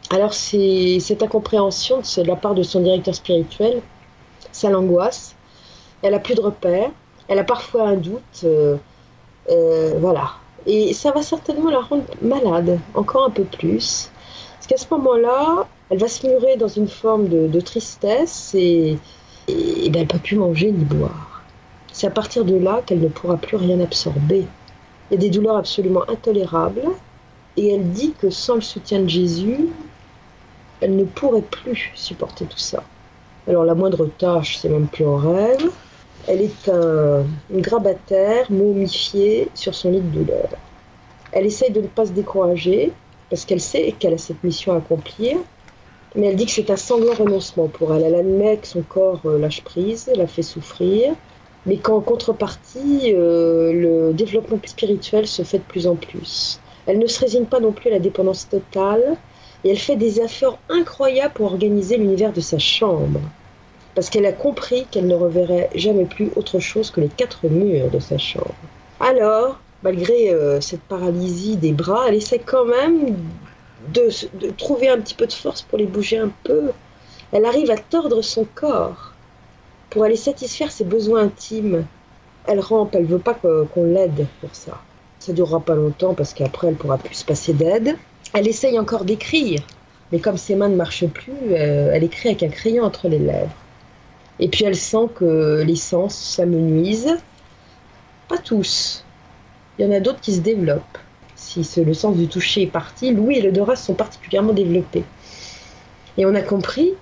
Alors cette incompréhension de la part de son directeur spirituel, ça l'angoisse. Elle n'a plus de repères. Elle a parfois un doute. Voilà. Et ça va certainement la rendre malade, encore un peu plus. Parce qu'à ce moment-là, elle va se murer dans une forme de tristesse et elle ne peut plus manger ni boire. C'est à partir de là qu'elle ne pourra plus rien absorber. Il y a des douleurs absolument intolérables. Et elle dit que sans le soutien de Jésus, elle ne pourrait plus supporter tout ça. Alors la moindre tâche, c'est même plus un rêve. Elle est une grabataire momifiée sur son lit de douleur. Elle essaye de ne pas se décourager, parce qu'elle sait qu'elle a cette mission à accomplir, mais elle dit que c'est un sanglant renoncement pour elle. Elle admet que son corps lâche prise, la fait souffrir, mais qu'en contrepartie, le développement spirituel se fait de plus en plus. Elle ne se résigne pas non plus à la dépendance totale, et elle fait des efforts incroyables pour organiser l'univers de sa chambre. Parce qu'elle a compris qu'elle ne reverrait jamais plus autre chose que les 4 murs de sa chambre. Alors, malgré cette paralysie des bras, elle essaie quand même de trouver un petit peu de force pour les bouger un peu. Elle arrive à tordre son corps pour aller satisfaire ses besoins intimes. Elle rampe, elle ne veut pas qu'on l'aide pour ça. Ça ne durera pas longtemps parce qu'après, elle ne pourra plus se passer d'aide. Elle essaye encore d'écrire, mais comme ses mains ne marchent plus, elle écrit avec un crayon entre les lèvres. Et puis elle sent que les sens s'amenuisent. Pas tous. Il y en a d'autres qui se développent. Si le sens du toucher est parti, l'ouïe et l'odorat sont particulièrement développés. Et on a compris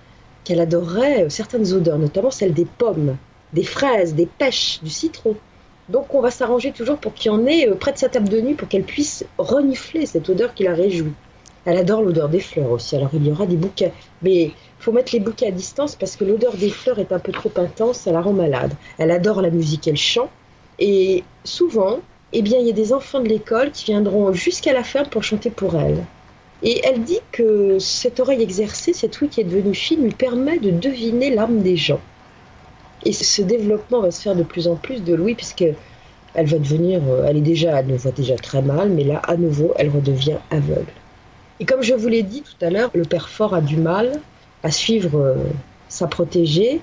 qu'elle adorerait certaines odeurs, notamment celles des pommes, des fraises, des pêches, du citron. Donc on va s'arranger toujours pour qu'il y en ait près de sa table de nuit pour qu'elle puisse renifler cette odeur qui la réjouit. Elle adore l'odeur des fleurs aussi, alors il y aura des bouquets. Mais il faut mettre les bouquets à distance parce que l'odeur des fleurs est un peu trop intense, ça la rend malade. Elle adore la musique et le chant. Et souvent, il y a des enfants de l'école qui viendront jusqu'à la ferme pour chanter pour elle. Et elle dit que cette oreille exercée, cette ouïe qui est devenue fine, lui permet de deviner l'âme des gens. Et ce développement va se faire de plus en plus de Louis, puisqu'elle va devenir, elle voit déjà très mal, mais là, à nouveau, elle redevient aveugle. Et comme je vous l'ai dit tout à l'heure, le père Fort a du mal à suivre sa protégée.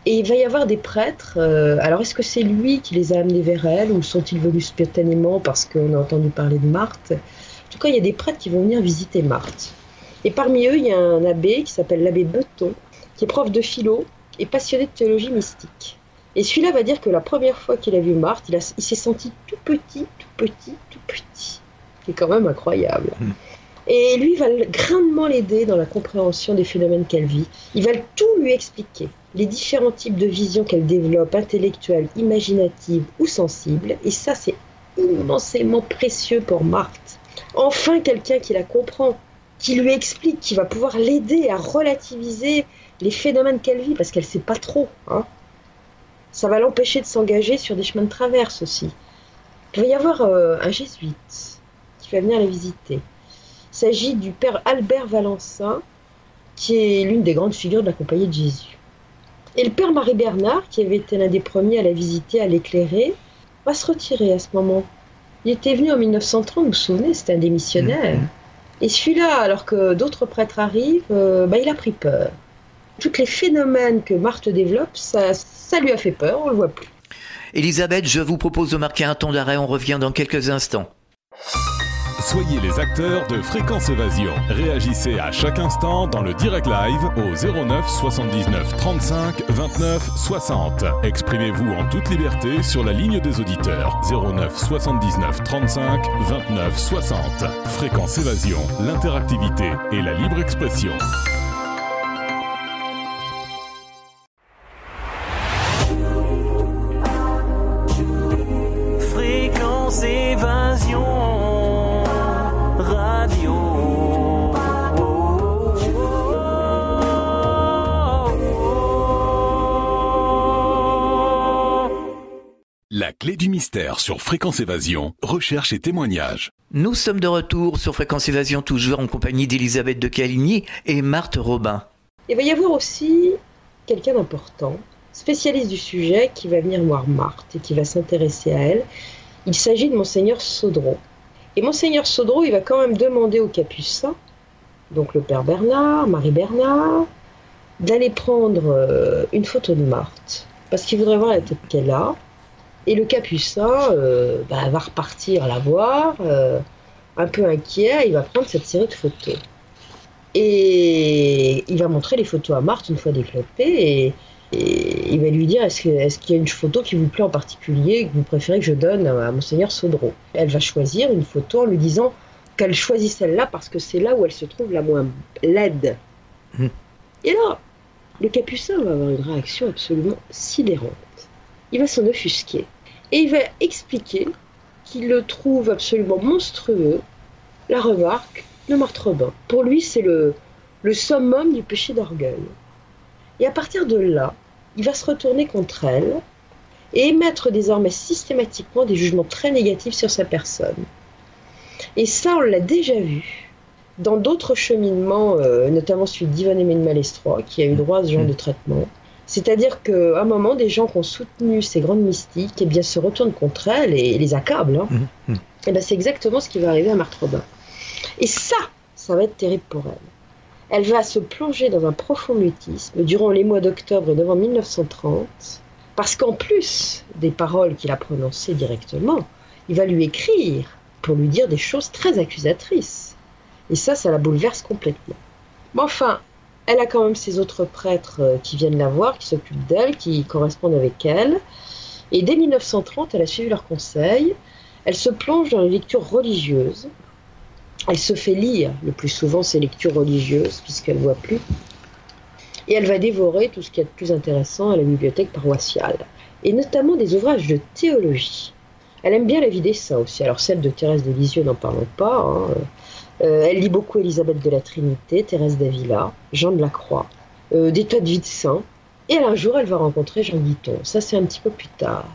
Et il va y avoir des prêtres. Alors, est-ce que c'est lui qui les a amenés vers elle, ou sont-ils venus spontanément parce qu'on a entendu parler de Marthe ? En tout cas, il y a des prêtres qui vont venir visiter Marthe. Et parmi eux, il y a un abbé qui s'appelle l'abbé Beton, qui est prof de philo et passionné de théologie mystique. Et celui-là va dire que la première fois qu'il a vu Marthe, il s'est senti tout petit. C'est quand même incroyable. Et lui va grandement l'aider dans la compréhension des phénomènes qu'elle vit. Il va tout lui expliquer, les différents types de visions qu'elle développe, intellectuelles, imaginatives ou sensibles. Et ça, c'est immensément précieux pour Marthe. Enfin, quelqu'un qui la comprend, qui lui explique, qui va pouvoir l'aider à relativiser les phénomènes qu'elle vit, parce qu'elle ne sait pas trop. Ça va l'empêcher de s'engager sur des chemins de traverse aussi. Il va y avoir un jésuite qui va venir la visiter. Il s'agit du père Albert Valensin, qui est l'une des grandes figures de la Compagnie de Jésus. Et le père Marie-Bernard, qui avait été l'un des premiers à la visiter, à l'éclairer, va se retirer à ce moment. Il était venu en 1930, vous vous souvenez, c'était un des missionnaires. Et celui-là, alors que d'autres prêtres arrivent, il a pris peur. Tous les phénomènes que Marthe développe, ça lui a fait peur, on ne le voit plus. Elisabeth, je vous propose de marquer un temps d'arrêt, on revient dans quelques instants. Soyez les acteurs de Fréquence Évasion. Réagissez à chaque instant dans le direct live au 09 79 35 29 60. Exprimez-vous en toute liberté sur la ligne des auditeurs 09 79 35 29 60. Fréquence Évasion, l'interactivité et la libre expression. Fréquence Évasion. La clé du mystère sur Fréquence Évasion, recherche et témoignages. Nous sommes de retour sur Fréquence Évasion, toujours en compagnie d'Elisabeth de Caligny et Marthe Robin. Il va y avoir aussi quelqu'un d'important, spécialiste du sujet, qui va venir voir Marthe et qui va s'intéresser à elle. Il s'agit de Monseigneur Sodreau. Et Monseigneur Sodreau, il va quand même demander aux capucins, donc le père Bernard, Marie Bernard, d'aller prendre une photo de Marthe, parce qu'il voudrait voir la tête qu'elle a. Et le capucin va repartir la voir, un peu inquiet, il va prendre cette série de photos. Et il va montrer les photos à Marthe une fois développées, et il va lui dire est-ce qu'il y a une photo qui vous plaît en particulier, que vous préférez que je donne à Monseigneur Sodreau. Elle va choisir une photo en lui disant qu'elle choisit celle-là parce que c'est là où elle se trouve la moins laide. Et là, le capucin va avoir une réaction absolument sidérante. Il va s'en offusquer. Et il va expliquer qu'il le trouve absolument monstrueux, la remarque de Marthe Robin. Pour lui, c'est le summum du péché d'orgueil. Et à partir de là, il va se retourner contre elle et émettre désormais systématiquement des jugements très négatifs sur sa personne. Et ça, on l'a déjà vu dans d'autres cheminements, notamment celui d'Yvonne Aimée de Malestroit, qui a eu droit à ce genre de traitement. C'est-à-dire qu'à un moment, des gens qui ont soutenu ces grandes mystiques se retournent contre elles et les accablent. Et c'est exactement ce qui va arriver à Marthe Robin. Et ça va être terrible pour elle. Elle va se plonger dans un profond mutisme durant les mois d'octobre et novembre 1930, parce qu'en plus des paroles qu'il a prononcées directement, il va lui écrire pour lui dire des choses très accusatrices. Et ça la bouleverse complètement. Mais enfin, elle a quand même ses autres prêtres qui viennent la voir, qui s'occupent d'elle, qui correspondent avec elle. Et dès 1930, elle a suivi leurs conseils. Elle se plonge dans les lectures religieuses. Elle se fait lire, le plus souvent, ses lectures religieuses, puisqu'elle ne voit plus. Et elle va dévorer tout ce qu'il y a de plus intéressant à la bibliothèque paroissiale. et notamment des ouvrages de théologie. Elle aime bien la vie des saints aussi, alors celle de Thérèse de Lisieux, n'en parlons pas. Hein. Elle lit beaucoup Élisabeth de la Trinité, Thérèse d'Avila, Jean de la Croix, des tas de vies de saints. Et un jour, elle va rencontrer Jean Guiton. Ça, c'est un petit peu plus tard.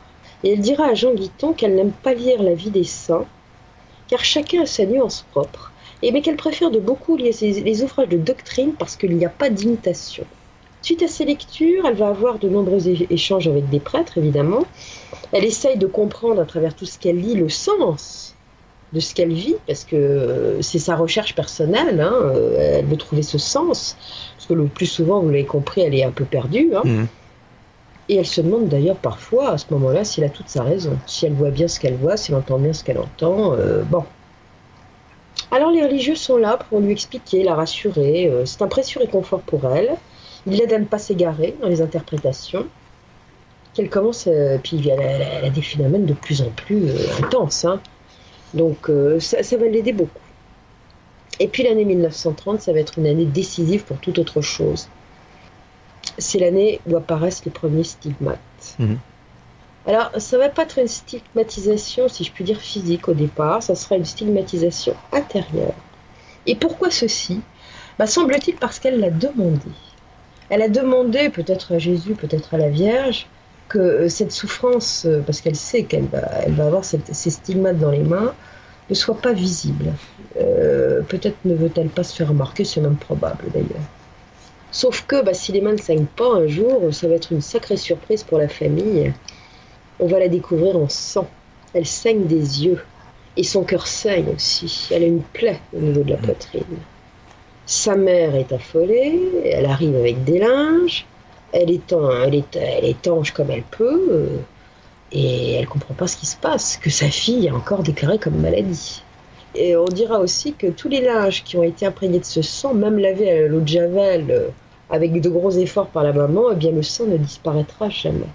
Et elle dira à Jean Guiton qu'elle n'aime pas lire la vie des saints, car chacun a sa nuance propre, mais qu'elle préfère de beaucoup lire les ouvrages de doctrine parce qu'il n'y a pas d'imitation. Suite à ces lectures, elle va avoir de nombreux échanges avec des prêtres, évidemment. Elle essaye de comprendre à travers tout ce qu'elle lit le sens de ce qu'elle vit, parce que c'est sa recherche personnelle, hein. Elle veut trouver ce sens, parce que le plus souvent, vous l'avez compris, elle est un peu perdue. Hein. Mmh. Et elle se demande d'ailleurs parfois, à ce moment-là, s'il a toute sa raison, si elle voit bien ce qu'elle voit, si elle entend bien ce qu'elle entend. Bon. Alors les religieux sont là pour lui expliquer, la rassurer. C'est un précieux réconfort pour elle. Il l'aide à ne pas s'égarer dans les interprétations. Qu'elle commence, puis elle a des phénomènes de plus en plus intenses. Hein. Donc ça va l'aider beaucoup. Et puis l'année 1930, ça va être une année décisive pour toute autre chose. C'est l'année où apparaissent les premiers stigmates. Mmh. Alors, ça ne va pas être une stigmatisation, si je puis dire, physique au départ, ça sera une stigmatisation intérieure. Et pourquoi ceci ? Semble-t-il parce qu'elle l'a demandé. Elle a demandé, peut-être à Jésus, peut-être à la Vierge, que cette souffrance, parce qu'elle sait qu'elle va avoir ces stigmates dans les mains, ne soit pas visible. Peut-être ne veut-elle pas se faire remarquer, c'est même probable d'ailleurs. Sauf que si les mains ne saignent pas un jour, ça va être une sacrée surprise pour la famille. On va la découvrir en sang. Elle saigne des yeux. Et son cœur saigne aussi. Elle a une plaie au niveau de la poitrine. Sa mère est affolée. Elle arrive avec des linges. Elle étanche comme elle peut. Et elle ne comprend pas ce qui se passe. Que sa fille a encore déclaré comme maladie. Et on dira aussi que tous les linges qui ont été imprégnés de ce sang, même lavés à l'eau de Javel, avec de gros efforts par la maman, eh bien le sang ne disparaîtra jamais.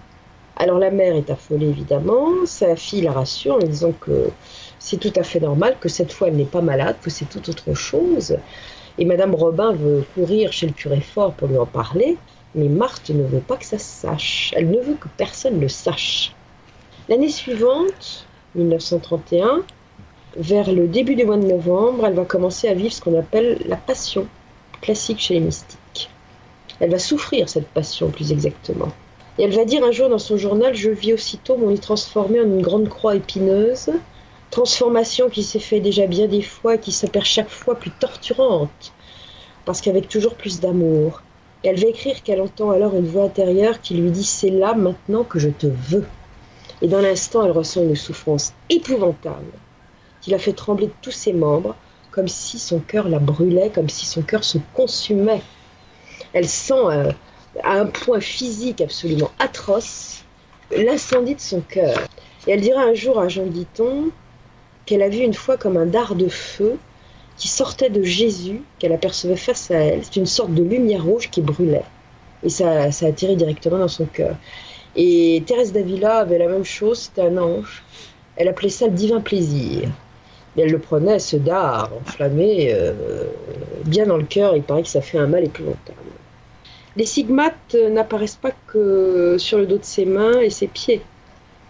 Alors la mère est affolée évidemment, sa fille la rassure en lui disant que c'est tout à fait normal, que cette fois elle n'est pas malade, que c'est tout autre chose. Et Madame Robin veut courir chez le curé Fort pour lui en parler, mais Marthe ne veut pas que ça se sache, elle ne veut que personne le sache. L'année suivante, 1931, vers le début du mois de novembre, elle va commencer à vivre ce qu'on appelle la passion, classique chez les mystiques. Elle va souffrir cette passion, plus exactement. Et elle va dire un jour dans son journal « Je vis aussitôt mon lit transformé en une grande croix épineuse, transformation qui s'est fait déjà bien des fois et qui s'appelle chaque fois plus torturante, parce qu'avec toujours plus d'amour. » Et elle va écrire qu'elle entend alors une voix intérieure qui lui dit « C'est là maintenant que je te veux. » Et dans l'instant, elle ressent une souffrance épouvantable qui la fait trembler de tous ses membres, comme si son cœur la brûlait, comme si son cœur se consumait. Elle sent à un point physique absolument atroce l'incendie de son cœur. Et elle dira un jour à Jean Guiton qu'elle a vu une fois comme un dard de feu qui sortait de Jésus, qu'elle apercevait face à elle. C'est une sorte de lumière rouge qui brûlait. Et ça a tiré directement dans son cœur. Et Thérèse d'Avila avait la même chose, c'était un ange. Elle appelait ça le divin plaisir. Et elle le prenait, ce dard enflammé, bien dans le cœur. Il paraît que ça fait un mal épouvantable. Les stigmates n'apparaissent pas que sur le dos de ses mains et ses pieds.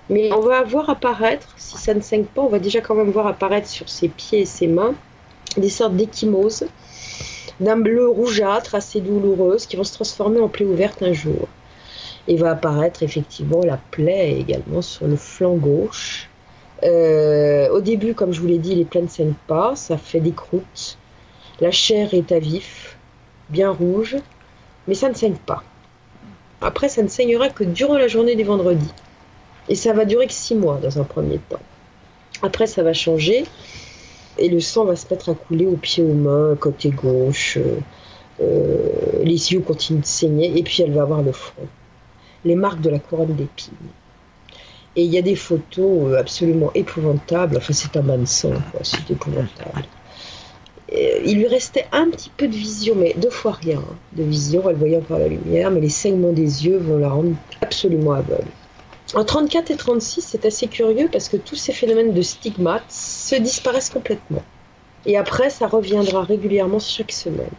Mais on va voir apparaître, si ça ne saigne pas, on va déjà quand même voir apparaître sur ses pieds et ses mains des sortes d'échymoses d'un bleu rougeâtre assez douloureuse qui vont se transformer en plaie ouverte un jour. Et va apparaître effectivement la plaie également sur le flanc gauche. Au début, comme je vous l'ai dit, les plaies ne saignent pas, ça fait des croûtes. La chair est à vif, bien rouge, mais ça ne saigne pas. Après, ça ne saignera que durant la journée du vendredi. Et ça va durer que 6 mois dans un premier temps. Après, ça va changer et le sang va se mettre à couler aux pieds, aux mains, côté gauche. Les yeux continuent de saigner et puis elle va avoir le front. Les marques de la couronne d'épines. Et il y a des photos absolument épouvantables. Enfin, c'est un bain de sang, quoi. C'est épouvantable. Il lui restait un petit peu de vision, mais 2 fois rien de vision. Elle voyait encore la lumière, mais les saignements des yeux vont la rendre absolument aveugle. En 34 et 36, c'est assez curieux parce que tous ces phénomènes de stigmates se disparaissent complètement. Et après, ça reviendra régulièrement chaque semaine.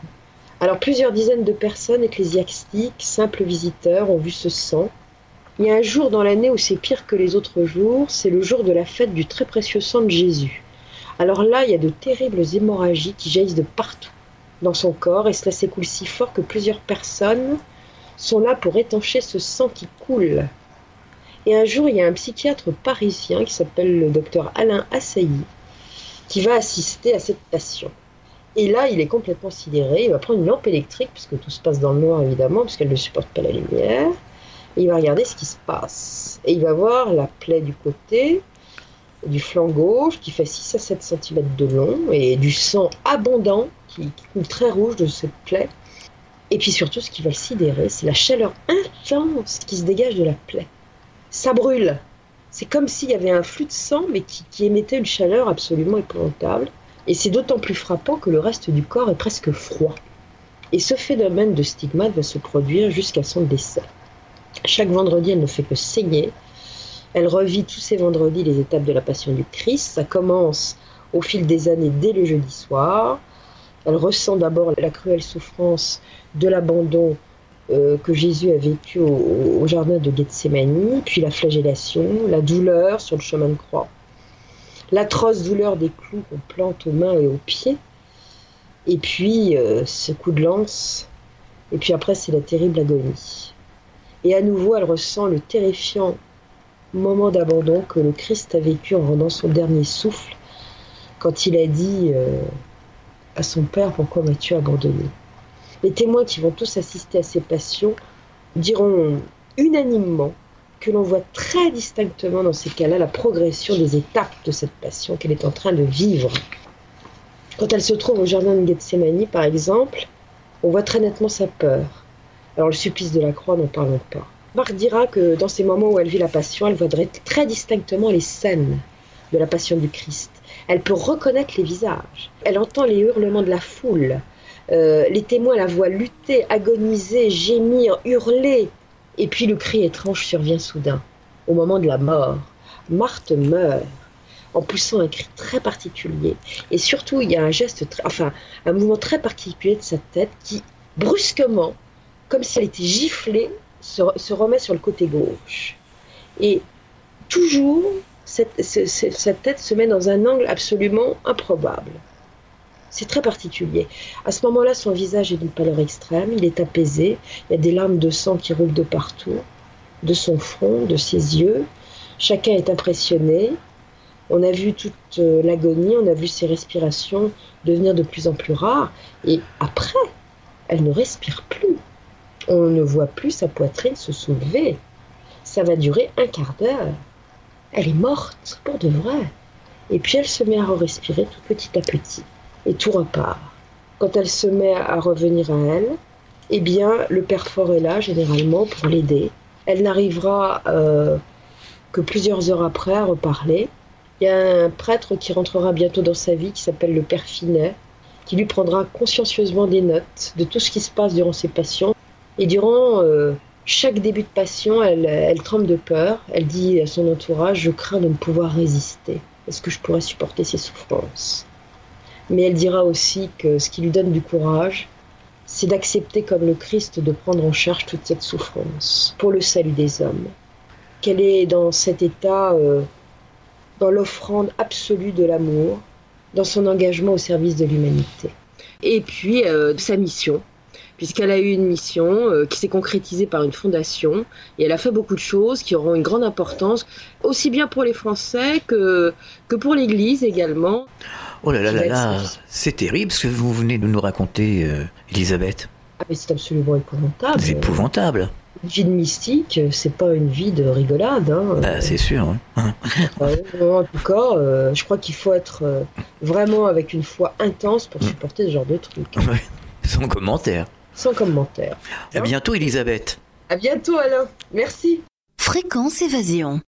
Alors, plusieurs dizaines de personnes ecclésiastiques, simples visiteurs, ont vu ce sang. Il y a un jour dans l'année où c'est pire que les autres jours, c'est le jour de la fête du très précieux sang de Jésus. Alors là, il y a de terribles hémorragies qui jaillissent de partout dans son corps et cela s'écoule si fort que plusieurs personnes sont là pour étancher ce sang qui coule. Et un jour, il y a un psychiatre parisien qui s'appelle le docteur Alain Assailly qui va assister à cette passion. Et là, il est complètement sidéré, il va prendre une lampe électrique, puisque tout se passe dans le noir évidemment, parce qu'elle ne supporte pas la lumière, et il va regarder ce qui se passe. Et il va voir la plaie du côté, du flanc gauche, qui fait 6 à 7 cm de long, et du sang abondant, qui coule très rouge de cette plaie. Et puis surtout, ce qui va le sidérer, c'est la chaleur intense qui se dégage de la plaie. Ça brûle. C'est comme s'il y avait un flux de sang, mais qui émettait une chaleur absolument épouvantable. Et c'est d'autant plus frappant que le reste du corps est presque froid. Et ce phénomène de stigmate va se produire jusqu'à son décès. Chaque vendredi, elle ne fait que saigner. Elle revit tous ces vendredis les étapes de la Passion du Christ. Ça commence au fil des années dès le jeudi soir. Elle ressent d'abord la cruelle souffrance de l'abandon que Jésus a vécu au jardin de Gethsémani, puis la flagellation, la douleur sur le chemin de croix, l'atroce douleur des clous qu'on plante aux mains et aux pieds, et puis ce coup de lance, et puis après c'est la terrible agonie. Et à nouveau, elle ressent le terrifiant moment d'abandon que le Christ a vécu en rendant son dernier souffle, quand il a dit à son Père, pourquoi m'as-tu abandonné ? Les témoins qui vont tous assister à ces passions diront unanimement que l'on voit très distinctement dans ces cas-là la progression des étapes de cette passion qu'elle est en train de vivre. Quand elle se trouve au jardin de Gethsémani, par exemple, on voit très nettement sa peur. Alors le supplice de la croix, n'en parlons pas. Marc dira que dans ces moments où elle vit la passion, elle voit très distinctement les scènes de la passion du Christ. Elle peut reconnaître les visages. Elle entend les hurlements de la foule. Les témoins la voient lutter, agoniser, gémir, hurler. Et puis le cri étrange survient soudain, au moment de la mort. Marthe meurt en poussant un cri très particulier. Et surtout, il y a un mouvement très particulier de sa tête qui, brusquement, comme si elle était giflée, se remet sur le côté gauche. Et toujours, cette tête se met dans un angle absolument improbable. C'est très particulier. À ce moment-là, son visage est d'une pâleur extrême, il est apaisé, il y a des larmes de sang qui roulent de partout, de son front, de ses yeux. Chacun est impressionné. On a vu toute l'agonie, on a vu ses respirations devenir de plus en plus rares. Et après, elle ne respire plus. On ne voit plus sa poitrine se soulever. Ça va durer un quart d'heure. Elle est morte, pour de vrai. Et puis elle se met à respirer tout petit à petit. Et tout repart. Quand elle se met à revenir à elle, eh bien, le Père Fort est là, généralement, pour l'aider. Elle n'arrivera que plusieurs heures après à reparler. Il y a un prêtre qui rentrera bientôt dans sa vie, qui s'appelle le Père Finet, qui lui prendra consciencieusement des notes de tout ce qui se passe durant ses passions. Et durant chaque début de passion, elle tremble de peur. Elle dit à son entourage, je crains de ne pouvoir résister. Est-ce que je pourrais supporter ces souffrances ? Mais elle dira aussi que ce qui lui donne du courage, c'est d'accepter comme le Christ de prendre en charge toute cette souffrance pour le salut des hommes. Qu'elle est dans cet état, dans l'offrande absolue de l'amour, dans son engagement au service de l'humanité. Et puis, sa mission, puisqu'elle a eu une mission qui s'est concrétisée par une fondation, et elle a fait beaucoup de choses qui auront une grande importance, aussi bien pour les Français que pour l'Église également. Oh là là là là, c'est terrible ce que vous venez de nous raconter, Elisabeth. Ah mais c'est absolument épouvantable. C'est épouvantable. Une vie de mystique, c'est pas une vie de rigolade. Bah, c'est sûr. Hein. En tout cas, je crois qu'il faut être vraiment avec une foi intense pour supporter ce genre de truc. Ouais, sans commentaire. Sans commentaire. À bientôt, Elisabeth. À bientôt, Alain. Merci. Fréquence Évasion.